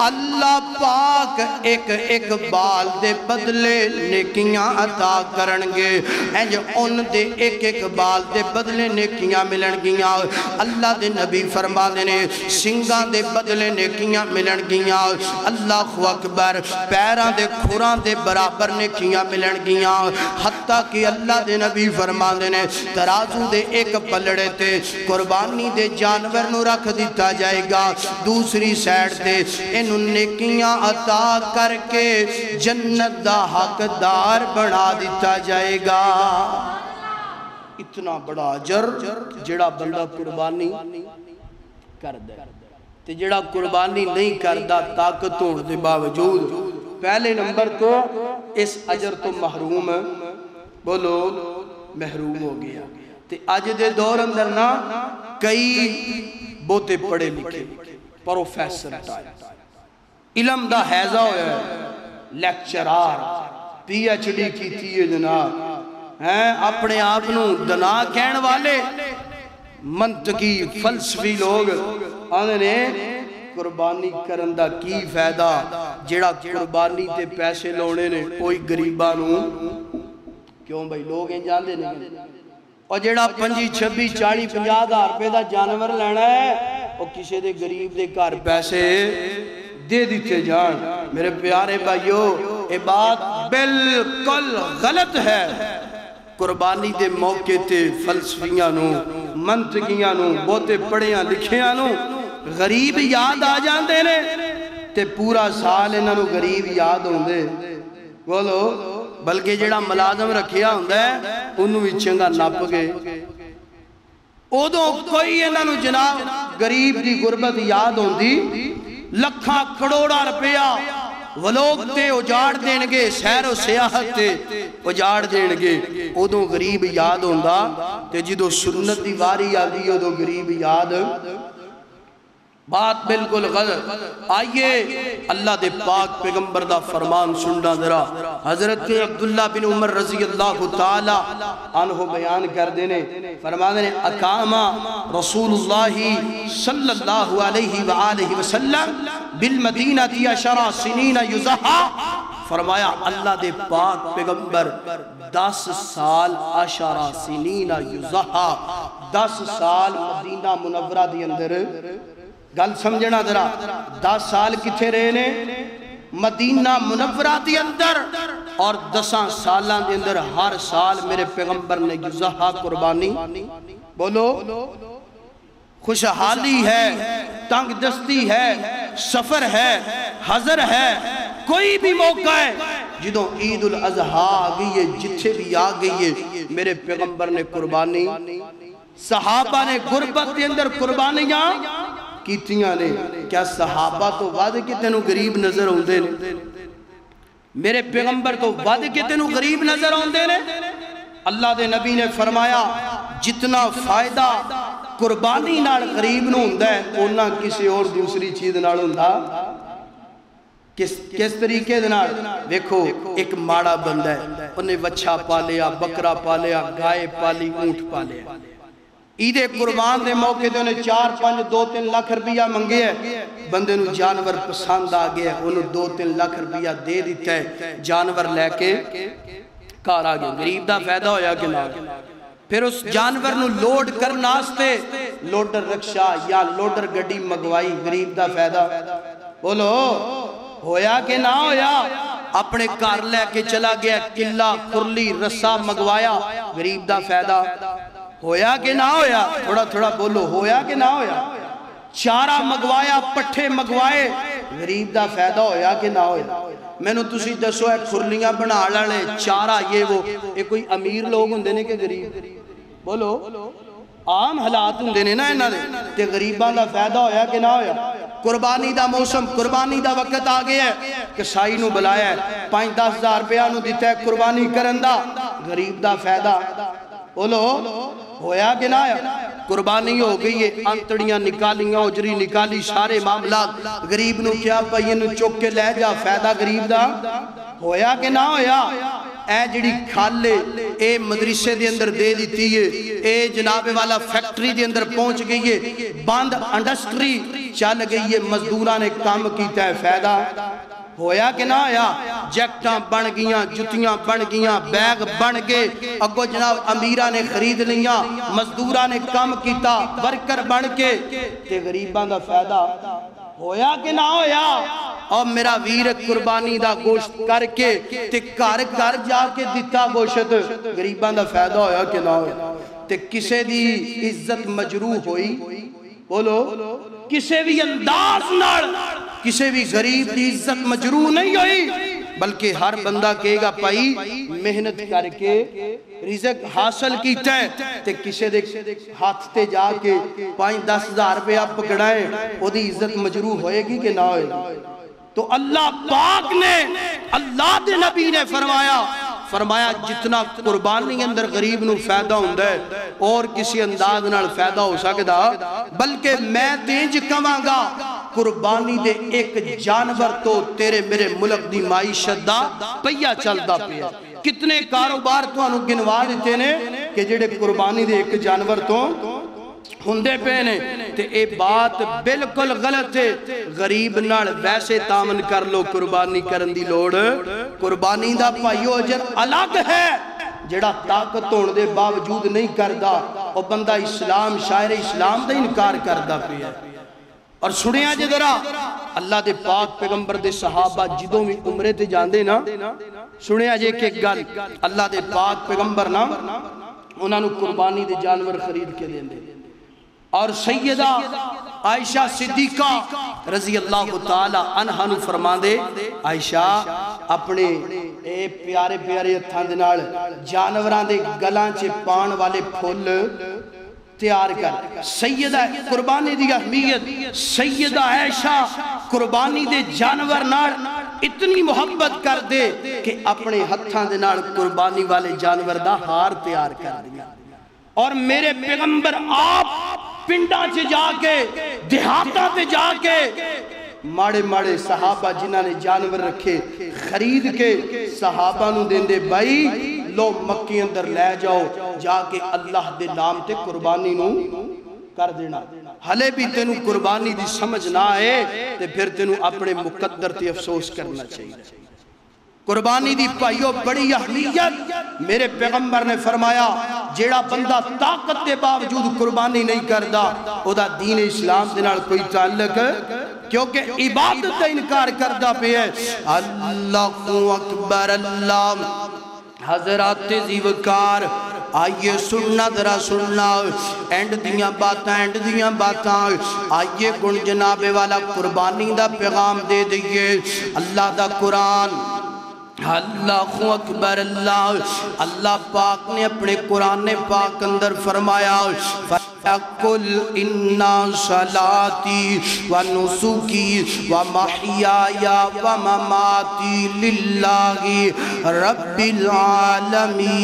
اللہ پاک ایک ایک بال دے بدلے نیکیاں عطا کرنگے، اینج ان دے ایک ایک بال دے بدلے نیکیاں ملنگیاں۔ اللہ دے نبی فرما دینے سنگاں دے بدلے نیکیاں ملنگیاں، اللہ اکبر، پیران دے کھوران دے برابر نیکیاں ملنگیاں، حتیٰ کہ اللہ دے نبی فرما دینے ترازو دے ایک پلڑے تے قربانی دے جانور نو رکھ دیتا جائے گا، دوسری سیڈ تے انہوں نیکیاں عطا کر کے جنت دا حقدار بنا دیتا جائے گا۔ اتنا بڑا اجر جڑا بندہ قربانی کر دے تے جڑا قربانی نہیں کردہ طاقتوں دے باوجود پہلے نمبر تو اس اجر تو محروم ہے، بولو محروم ہو گیا۔ تے آج دے دور اندر نا کئی بوتے پڑھے لکھے پروفیسر ٹائپ علم دا حیضہ ہویا ہے، لیکچرار پی ایچ ڈی کی تیئے جناب ہیں اپنے آپنوں دنا کہن والے منطقی فلسفی لوگ آنے نے قربانی کرندہ کی فائدہ جڑا قربانی تے پیسے لونے نے کوئی گریبانوں کیوں بھائی لوگ ہیں جان دے نہیں اور جڑا 25 26 40 50 ہزار روپے دا جانور لینا ہے اور کسی دے غریب دے گھر پیسے دے دیتے جان۔ میرے پیارے بھائیو یہ بات بالکل غلط ہے۔ قربانی دے موقع تے فلسفیاں نو منطقیاں نو بہتے پڑھیاں لکھیاں نو غریب یاد آ جان دے نے تے پورا سال انہاں نو غریب یاد ہوں دے بولو، بلکہ جڑا ملازم رکھیا ہوں دے انہوں بھی چنگا نپ گئے اوہ کوئی انہاں نو جناب غریب دی غربت یاد ہوں دی لکھاں کروڑا روپیہ وہ لوگ تے اجاڑ دینگے سیر و سیاحت تے اجاڑ دینگے اوہ غریب یاد ہوں دا تے جدو سنت دی واری آدھی اوہ غریب یاد بات بالکل غلط۔ آئیے اللہ دے پاک پیغمبر دا فرمان سننا ذرا حضرت عبداللہ بن عمر رضی اللہ تعالی عنہ بیان کر دینے فرمان دینے اقامہ رسول اللہ صلی اللہ علیہ وآلہ وسلم بالمدینہ 10 سنین یزہا، فرمایا اللہ دے پاک پیغمبر 10 سال 10 سنین یزہا 10 سال مدینہ منورہ دی اندر گل سمجھنا ذرا 10 سال کتھے رہنے مدینہ منورہ دی اندر اور 10 سالان دی اندر ہر سال میرے پیغمبر نے یزہا قربانی بولو خوشحالی ہے، تنگ دستی ہے، سفر ہے، حضر ہے، کوئی بھی موقع ہے جدوں عید الاضحیٰ آ گئی ہے، جتھے بھی آ گئی ہے، میرے پیغمبر نے قربانی، صحابہ نے غربت کے اندر قربانیاں کیتیاں نے۔ کیا صحابہ تو ود کے تینوں غریب نظر ہوندے نے؟ میرے پیغمبر تو ود کے تینوں غریب نظر ہوندے نے؟ اللہ دے نبی نے فرمایا جتنا فائدہ قربانی نال غریب نو ہوندا ہے اونا کسی اور دوسری چیز نال ہوندا کس طریقے دے نال؟ دیکھو ایک ماڑا بندہ ہے، انہیں وچھا پالیا، بکرا پالیا، گائے پالی، اونٹ پالیا، عید قربان دے موقع تے انہیں 4 5 2 3 لاکھ روپیہ منگے ہے، بندے نو جانور پسند آ گیا ہے، انہوں 2 3 لاکھ روپیہ دے دیتا ہے، جانور لے کے کار آ گیا۔ غریب دا فائدہ ہویا کہ نہ؟ پھر اس جانور نو لوڈ کرنا آستے لوڈر رکشہ یا لوڈر گڑی مگوائی، غریب دا فائدہ بولو ہویا کہ نہ ہویا؟ اپنے کار لے کے چلا گیا، قلعہ کرلی رسا مگوایا، غریب دا فائدہ ہویا کہ نہ ہویا؟ تھوڑا تھوڑا بولو ہویا کہ نہ ہویا؟ چارہ مگوایا، پٹھے مگوائے، غریب دا فائدہ ہویا کہ نہ ہویا؟ میں نے تسی دسو ہے کھرلیاں بنا لڑے، چارہ یہ وہ، ایک کوئی امیر لوگ ہوں دینے کے غریب بولو عام حالات ہوں دینے نا انہاں دے تے غریباں دا فائدہ ہویا کہ نہ ہویا؟ قربانی دا موسم، قربانی دا وقت آگیا ہے، کسائی نو بلایا ہے، 5-10 ہزار روپیہ نو دیتا ہے قربانی کرندہ، غریب دا فائدہ بولو ہویا کہ نہ ہویا؟ قربانی ہو گئی ہے، انتڑیاں نکالیاں، اجری نکالی، سارے معاملات، غریب نو کیا پہیے نو چوک کے لے جا، فائدہ غریب دا ہویا کہ نہ ہویا؟ اے جڑی کھالے اے مدرسے دے اندر دے دیتی ہے، اے جناب والا فیکٹری دے اندر پہنچ گئی ہے، باند انڈسٹری چل گئی ہے، مزدورہ نے کام کیتا ہے، فائدہ ہویا کہ نہ ہویا؟ جیکٹاں بن گیاں، جتیاں بن گیاں، بیگ بن گئے، اگو جناب امیرہ نے خرید لیاں، مزدورہ نے کام کیتا، ورکر بن کے تے غریبان دا فائدہ ہویا کہ نہ ہویا؟ اور میرا ویر قربانی دا گوشت کر کے تے کار کر جا کے دیتا گوشت، غریبان دا فائدہ ہویا کہ نہ ہویا؟ تے کسے دی عزت مجروح ہوئی بولو کسے بھی انداز نال کسے بھی غریب دی عزت مجروح نہیں ہوئی، بلکہ ہر بندہ کہے گا پائی محنت کر کے رزق حاصل کیتا ہے تے کسے دے ہاتھ تے جا کے 5-10 ہزار روپیہ پکڑائیں وہ دی عزت مجروح ہوئے گی کہ نہ ہوئے گی؟ تو اللہ پاک نے، اللہ دے نبی نے فرمایا جتنا قربانی اندر غریب نو فائدہ ہوندہ ہے اور کسی انداز نال فائدہ ہو سکتا، بلکہ میں تینج کماں گا قربانی دے ایک جانور تو تیرے میرے ملک دی معیشت دا پہیا چلدا پیا۔ کتنے کاروبار تو انہوں گنوا دیتے نے کہ جڑے قربانی دے ایک جانور تو ہندے پینے تے اے بات بلکل غلط ہے۔ غریب نال ویسے تامن کر لو، قربانی کرن دی لوڑ قربانی دا پائیو اجر الگ ہے۔ جڑا طاقت ہونے دے باوجود نہیں کردہ اور بندہ اسلام شاعر اسلام دا انکار کردہ پہ ہے۔ اور سنیا جدرا اللہ دے پاک پیغمبر دے صحابہ جدوں میں عمرے تے جاندے نا، سنیا جے کہ گل اللہ دے پاک پیغمبر نا انہاں نو قربانی دے جانور خرید کے دیں دے، اور سیدہ عائشہ صدیقہ رضی اللہ تعالی عنہ نو فرمان دے، عائشہ اپنے اے پیارے پیارے ہتھاں دے نال جانوراں دے گلاں چے پان والے پھول تیار کر۔ سیدہ قربانی دی اہمیت، سیدہ عائشہ قربانی دے جانور نال اتنی محبت کر دے کہ اپنے ہتھاں دے نال قربانی والے جانور دا ہار تیار کر دیا۔ اور میرے پیغمبر آپ پنڈا چے جا کے دیہاتاں تے جا کے ماڑے ماڑے صحابہ جنہاں نے جانور رکھے خرید کے صحابہ نو دیں دے، بھائی لو مکی اندر لے جاؤ جا کے اللہ دے نام تے قربانی نو کر دینا۔ حلے بھی تینو قربانی دی سمجھ نہ آئے تے پھر تینو اپنے مقدر تے افسوس کرنا چاہیے۔ قربانی دی پائیو بڑی اہمیت، میرے پیغمبر نے فرمایا جیڑا بندہ طاقت دے باوجود قربانی نہیں کردا او دا دین اسلام دے نال کوئی تعلق، کیونکہ عبادت دا انکار کردہ پہ ہے۔ اللہ اکبر، اللہ حضرات زیوکار آئیے سننا درہ سننا، اینڈ دیاں باتاں آئیے گن جناب والا قربانی دا پیغام دے دئیے۔ اللہ دا قرآن اللہ اکبر اللہ اللہ پاک نے اپنے قرآن پاک اندر فرمایا قل انا صلاتی و نسکی و محیایا و مماتی للہ رب العالمین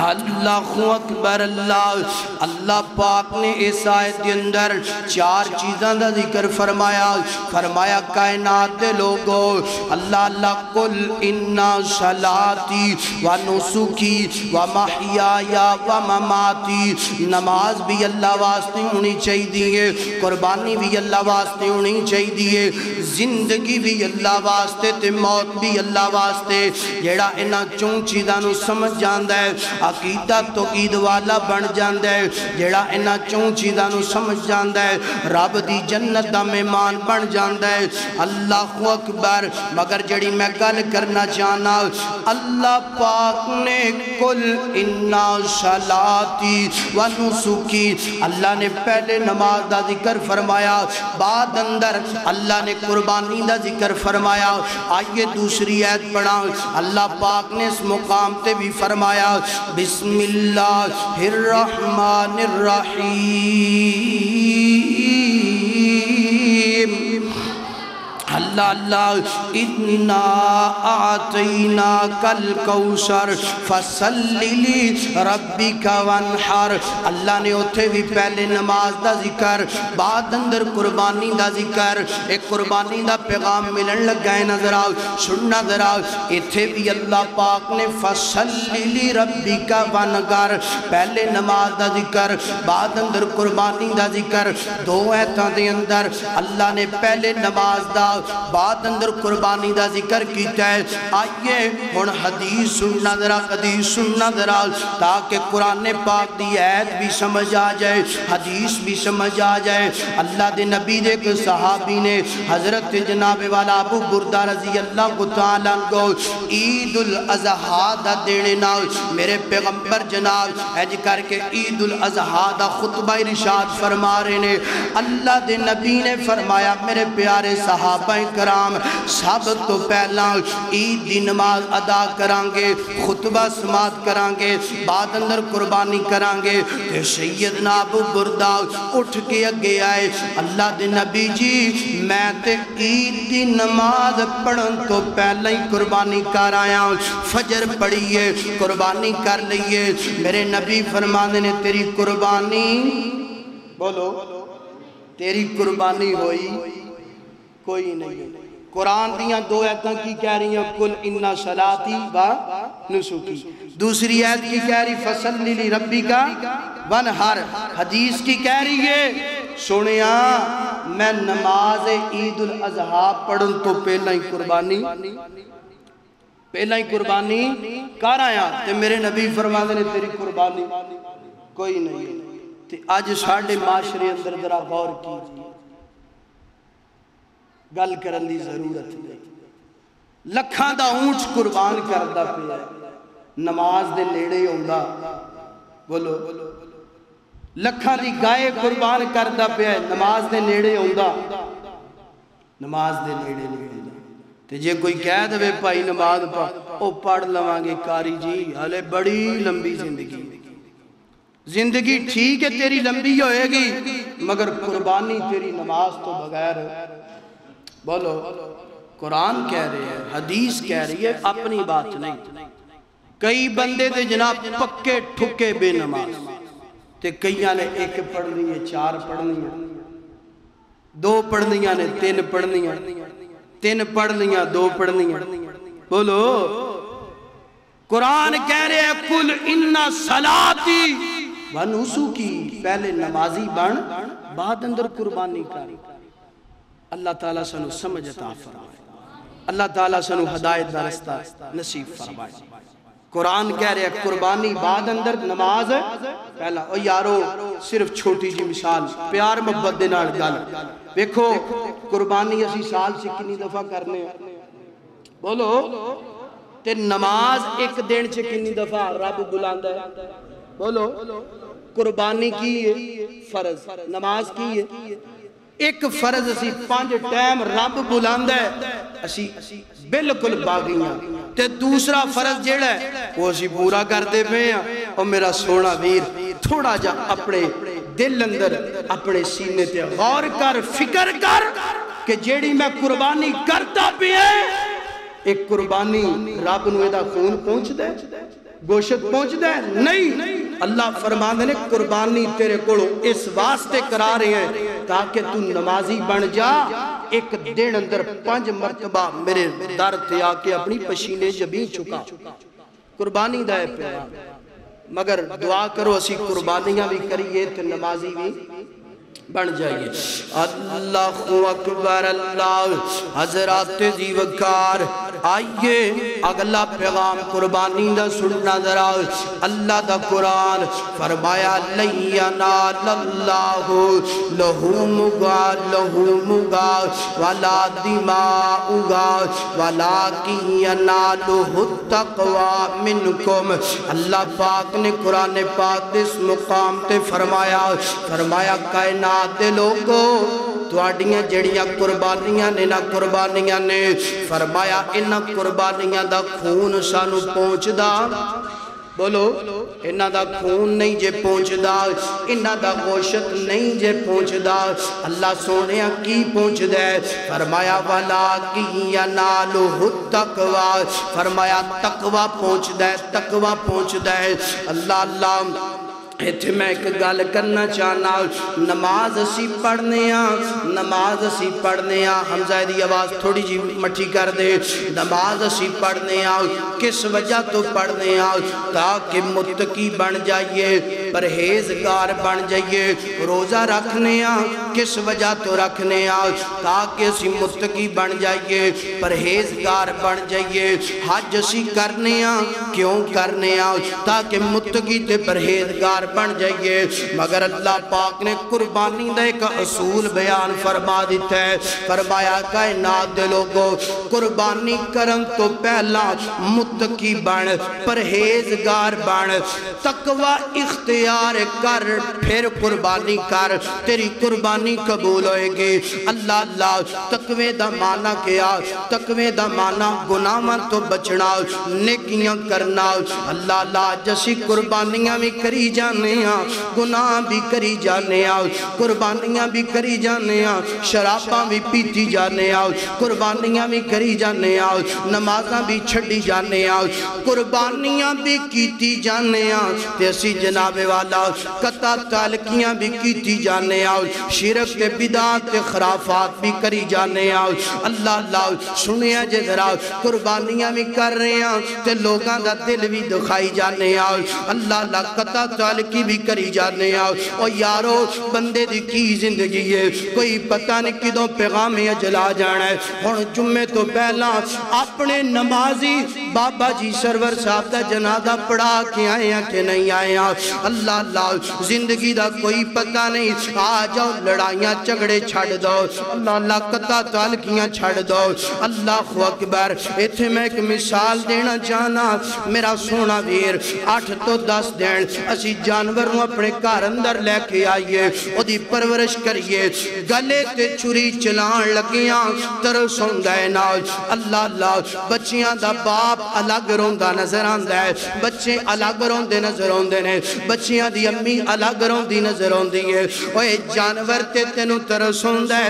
اللہ اکبر اللہ اللہ پاک نے اس آیت کے اندر 4 چیزاں دا ذکر فرمایا فرمایا کائنات دے لوگو اللہ اللہ قل انا صلاتی و نسکی و محیایا و مماتی نماز بھی اللہ واسطے ہونی چاہیے قربانی بھی اللہ واسطے ہونی چاہیے زندگی بھی اللہ واسطے تے موت بھی اللہ واسطے جیڑا انہاں چون چیزاں نو سمجھ جاندا ہے عقیدہ توقید والا بن جاندہ ہے جیڑا انہاں چون چیزاں نو سمجھ جاندہ ہے رب دی جنت دا مہمان بن جاندہ ہے اللہ اکبر مگر جڑی میں گل کرنا چاہنا اللہ پاک نے قل انا صلاتی و نسکی اللہ نے پہلے نماز دا ذکر فرمایا بعد اندر اللہ نے قربانی دا ذکر فرمایا آئیے دوسری آیت پڑھا اللہ پاک نے اس مقام تے بھی فرمایا بسم اللہ الرحمن الرحیم اللہ اللہ انا اعطینا کل کوثر فصلی ربک وانحر اللہ نے اتھے بھی پہلے نماز دا ذکر بعد اندر قربانی دا ذکر ایک قربانی دا پیغام ملن لگائے نظر آؤ سننا نظر آؤ اتھے بھی اللہ پاک نے فصلی ربک وانحر پہلے نماز دا ذکر بعد اندر قربانی دا ذکر 2 آیتاں دے اندر اللہ نے پہلے نماز دا بعد اندر قربانی دا ذکر کیتا ہے آئیے ہن حدیث سننا ذرا حدیث سننا ذرا تاکہ قرآن پاک دی آیت بھی سمجھ آ جائے حدیث بھی سمجھ آ جائے اللہ دے نبی دے ایک صحابی نے حضرت جناب والا ابو بردہ رضی اللہ تعالیٰ کو عید الاضحیٰ دا دینے نال میرے پیغمبر جناب ایج کر کے عید الاضحیٰ دا خطبہ ارشاد فرما رہے نے اللہ دے نبی نے فرمایا میرے پیارے صحابہ کرام سب تو پہلا عید دی نماز ادا کرانگے خطبہ سماعت کرانگے بعد اندر قربانی کرانگے تے سیدنا ابو بردہ اٹھ کے اگے آئے اللہ دے نبی جی میں تے عید دی نماز پڑھن تو پہلا ہی قربانی کر آیا فجر پڑھیے قربانی کر لئیے میرے نبی فرمانے نے تیری قربانی بولو تیری قربانی ہوئی کوئی نہیں قرآن دیاں 2 آیتاں کی کہہ رہی ہیں قل انا صلاتی و نسکی دوسری آیت کی کہہ رہی فصلی لربک وانحر حدیث کی کہہ رہی ہے سنیا میں نماز عید الاضحیٰ پڑھن تو پہلا ہی قربانی کر آیا تے میرے نبی فرمانے نے تیری قربانی کوئی نہیں تے آج ساڑھے معاشرے اندر ذرا غور کیجئے گل کرن دی ضرورت نہیں لکھاں دا اونٹ قربان کردہ پہ نماز دے نیڑے ہوندا بولو لکھاں دی گائے قربان کردہ پہ نماز دے نیڑے ہوندا نماز دے نیڑے نہیں ہوندا تے جے کوئی کہہ دے بھائی نماز پڑھ لوانگے کاری جی ہلے بڑی لمبی زندگی ٹھیک ہے تیری لمبی ہوئے گی مگر قربانی تیری نماز تو بغیر بولو قرآن کہہ رہے ہیں حدیث کہہ رہی ہے اپنی بات نہیں کئی بندے دے جناب پکے ٹھکے بے نماز تے کئیاں نے 1 پڑھنی ہے 4 پڑھنی ہے 2 پڑھنی نے 3 پڑھنی ہے 3 پڑھنی 2 پڑھنی بولو قرآن کہہ رہے ہیں قل انا صلاتی و نسکی پہلے نمازی بن بعد اندر قربانی کر اللہ تعالیٰ سنو سمجھ عطا فرمائے اللہ تعالیٰ سنو ہدایت دا رستہ نصیب فرمائے قرآن کہہ رہے ہیں قربانی بعد اندر نماز پہلا او یارو صرف چھوٹی جی مثال پیار محبت دے نال گل دیکھو قربانی اسی سال سے کنی دفعہ کرنے بولو تے نماز 1 دن سے کنی دفعہ رب بلاندہ ہے بولو قربانی کی ہے فرض نماز کی ہے ایک فرض اسی 5 ٹائم رب بلاندہ ہے اسی بالکل باغیاں تے دوسرا فرض جیڑا ہے وہ اسی پورا کر دے پہ ہیں اور میرا سونا ویر تھوڑا جا اپنے دل اندر اپنے سینے تے غور کر فکر کر کہ جیڑی میں قربانی کرتا پہ ہیں ایک قربانی رب نو ایدہ خون پہنچ دے گوشت پہنچ دے نہیں اللہ فرماندے نے قربانی تیرے کولو اس واسطے کرا رہے ہیں تاکہ تو نمازی بن جا ایک دن اندر 5 مرتبہ میرے در تے آکے اپنی پشینے جبیں چکا قربانی دائے پہ مگر دعا کرو اسی قربانیاں بھی کریے تو نمازی بھی بن جائیے اللہ اکبر اللہ حضرات زیوکار آئیے اگلا پیغام قربانی دا سننا ذرا اللہ دا قرآن فرمایا لَيَنَالَ اللَّهُ لَحُومُهَا وَلَا دِمَاؤُهَا وَلَكِنْ يَنَالُهُ التَّقْوَى مِنْكُمْ اللہ پاک نے قرآن پاک اس مقام تے فرمایا کائنات دے لوگو تواڈیاں جڑیاں قربانیاں نے نہ قربانیاں نے فرمایا انہاں قربانیاں دا خون سانو پہنچ دا بولو انہاں دا خون نہیں جے پہنچ دا انہاں دا گوشت نہیں جے پہنچ دا اللہ سونیاں کی پہنچ دے فرمایا وَلَكِنْ يَنَالُهُ التَّقْوَى فرمایا تقوی پہنچ دے اللہ ایتھے میں ایک گل کرنا چاہنا نماز اسی پڑھنے حمزہ دی آواز تھوڑی جی مٹھی کر دے نماز اسی پڑھنے کس وجہ تو پڑھنے تاکہ متقی بن جائیے پرہیزگار بن جائیے روزہ رکھنے کس وجہ تو رکھنے تاکہ اسی متقی بن جائیے پرہیزگار بن جائیے حج اسی کرنے کیوں کرنے تاکہ متقی تے پرہیزگار بن جائیے مگر اللہ پاک نے قربانی دا ایک اصول بیان فرما دیتا ہے فرمایا کائنات دے لوگو قربانی کرن تو پہلا متقی بن پرہیزگار بن تقوی اختیار کر پھر قربانی کر تیری قربانی قبول ہوئے گی اللہ تقوی دا معنی کیا تقوی دا معنی گناہاں تو بچنا نیکیاں کرنا اللہ جیسی قربانیاں بھی کری جانے گناہ بھی کری جانے قربانیاں بھی کری جانے شراباں بھی پیتی جانے قربانیاں بھی کری جانے نمازاں بھی چھڑی جانے قربانیاں بھی کیتی جانے تے اسی جناب والا قطع تعلقیاں بھی کیتی جانے شرک تے بدعات تے خرافات بھی کری جانے اللہ سنیا جے ذرا قربانیاں بھی کر رہے ہیں تے لوگاں دا دل بھی دکھائی جانے اللہ قطع تعلقی بھی کری جانے اور یارو بندے دی کی زندگی ہے کوئی پتہ نہیں کدوں پیغام اجلا جانا ہے اور جمعے تو پہلا اپنے نمازی بابا جی سرور صاحب دا جنازہ پڑھا کے آئے ہیں کہ نہیں آئے ہیں اللہ زندگی دا کوئی پتہ نہیں آ جاؤ لڑائیاں چگڑے چھڑ دو اللہ قطع تعلقیاں چھڑ دو اللہ اکبر ایتھے میں ایک مثال دینا چاہنا میرا سونا ویر 8 تو 10 دن اسی جانوروں اپنے کار اندر لے کے آئیے او دی پرورش کریے گلے تے چوری چلان لگیاں ترسوں دے ناج اللہ بچیاں دا باپ الگ روندہ نظر آندہ ہے بچے الگ روندے نظر آندے نے بچیاں دی امی الگ روندی نظر آندی ہے اوہ جانور تے تینو ترسوں دے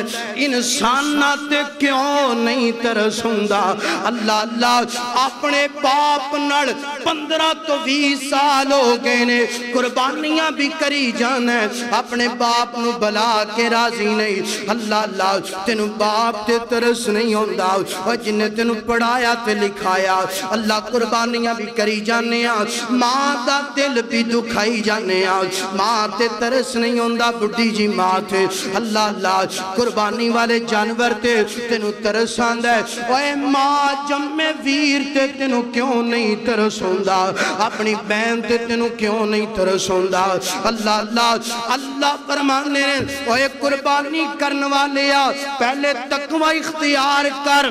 انسانہ تے کیوں نہیں ترسوں دا اللہ اپنے باپ نڑ 15 تو 20 سال ہو گئے نے قربانیاں بھی کری جانا ہے اپنے باپ نو بلا کے راضی نہیں اللہ تینو باپ تے ترس نہیں ہوندہ اور جنہیں تینو پڑھایا تے لکھایا اللہ قربانیاں بھی کری جانے ماں دا دل بھی دکھائی جانے ماں تے ترس نہیں ہوندہ بڑھی جی ماں تے اللہ قربانی والے جانور تے تینو ترس آندہ ہے اوہ ماں جمع ویر تے تینو کیوں نہیں ترس ہوندہ اپنی بہن تے تینو کیوں نہیں ترس ہوندہ اللہ فرمانے اوہ قربانی کرن والے پہلے تقوی اختیار کر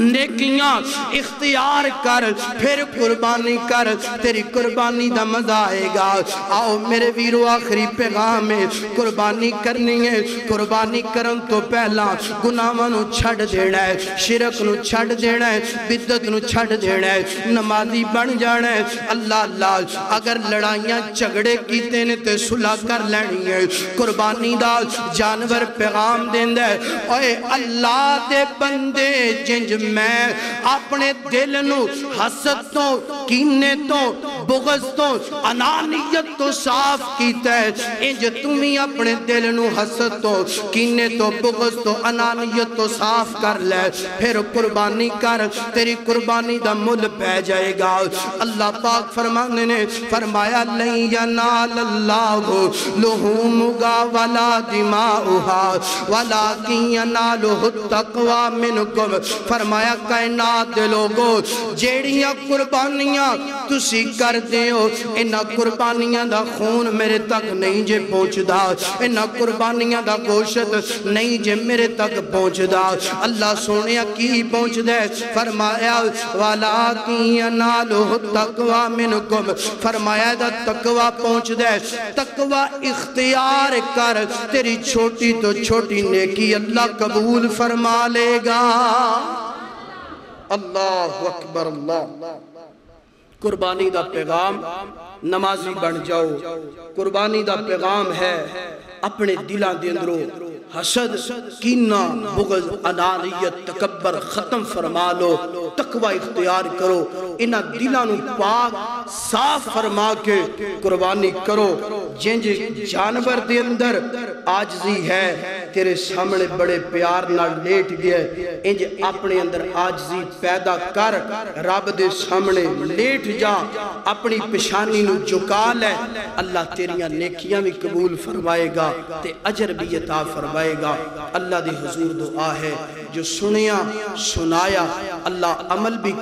نیکیاں اختیار کر پھر قربانی کر تیری قربانی دا مزہ آئے گا آؤ میرے ویرو آخری پیغام ہے قربانی کرنی ہے قربانی کرن تو پہلا گناہاں نو چھڑ دینا ہے شرک نو چھڑ دینا ہے بدعت نو چھڑ دینا ہے نمازی بن جانا ہے اللہ اللہ اگر لڑائیاں جھگڑے کیتے نے تے صلح کر لینی ہے قربانی دا جانور پیغام دیندہ ہے اوے اللہ دے بندے جنج میں اپنے دل نو حسد تو کینے تو بغض تو انانیت تو صاف کیتا ہے انج تمہیں اپنے دل نو حسد تو کینے تو بغض تو انانیت تو صاف کر لے پھر قربانی کر تیری قربانی دا مل پہ جائے گا اللہ پاک فرمانے نے فرمایا لن ینال اللہ لحومہا ولا دماؤہا ولیکن ینالہ التقوی منکم فرمایا کائنات دے لوگو جیڑیاں قربانیاں تسی کر دیو انہا قربانیاں دا خون میرے تک نہیں جے پہنچ دا انہا قربانیاں دا گوشت نہیں جے میرے تک پہنچ دا اللہ سونیا کی پہنچ دے فرمایا وَلَاكِنْ يَنَالُهُ التَّقْوَى مِنْكُمْ فرمایا دا تقوی پہنچ دے تقوی اختیار کر تیری چھوٹی تو چھوٹی نیکی اللہ قبول فرما لے گا اللہ اکبر اللہ قربانی دا پیغام نمازی بن جاؤ قربانی دا پیغام ہے اپنے دلان دے اندرو حسد کینہ بغض انانیت تکبر ختم فرما لو تقوی اختیار کرو انہا دلانو پاک صاف فرما کے قربانی کرو جنج جانور دے اندر آجزی ہے تیرے سامنے بڑے پیار نہ لیٹ گئے انج اپنے اندر آجزی پیدا کر رب دے سامنے لیٹ جا اپنی پشانی نو جھکا لے اللہ تیریاں نیکیاں بھی قبول فرمائے گا تے اجر بھی عطا فرمائے گا اللہ دی حضور دعا ہے جو سنیا سنایا اللہ عمل بھی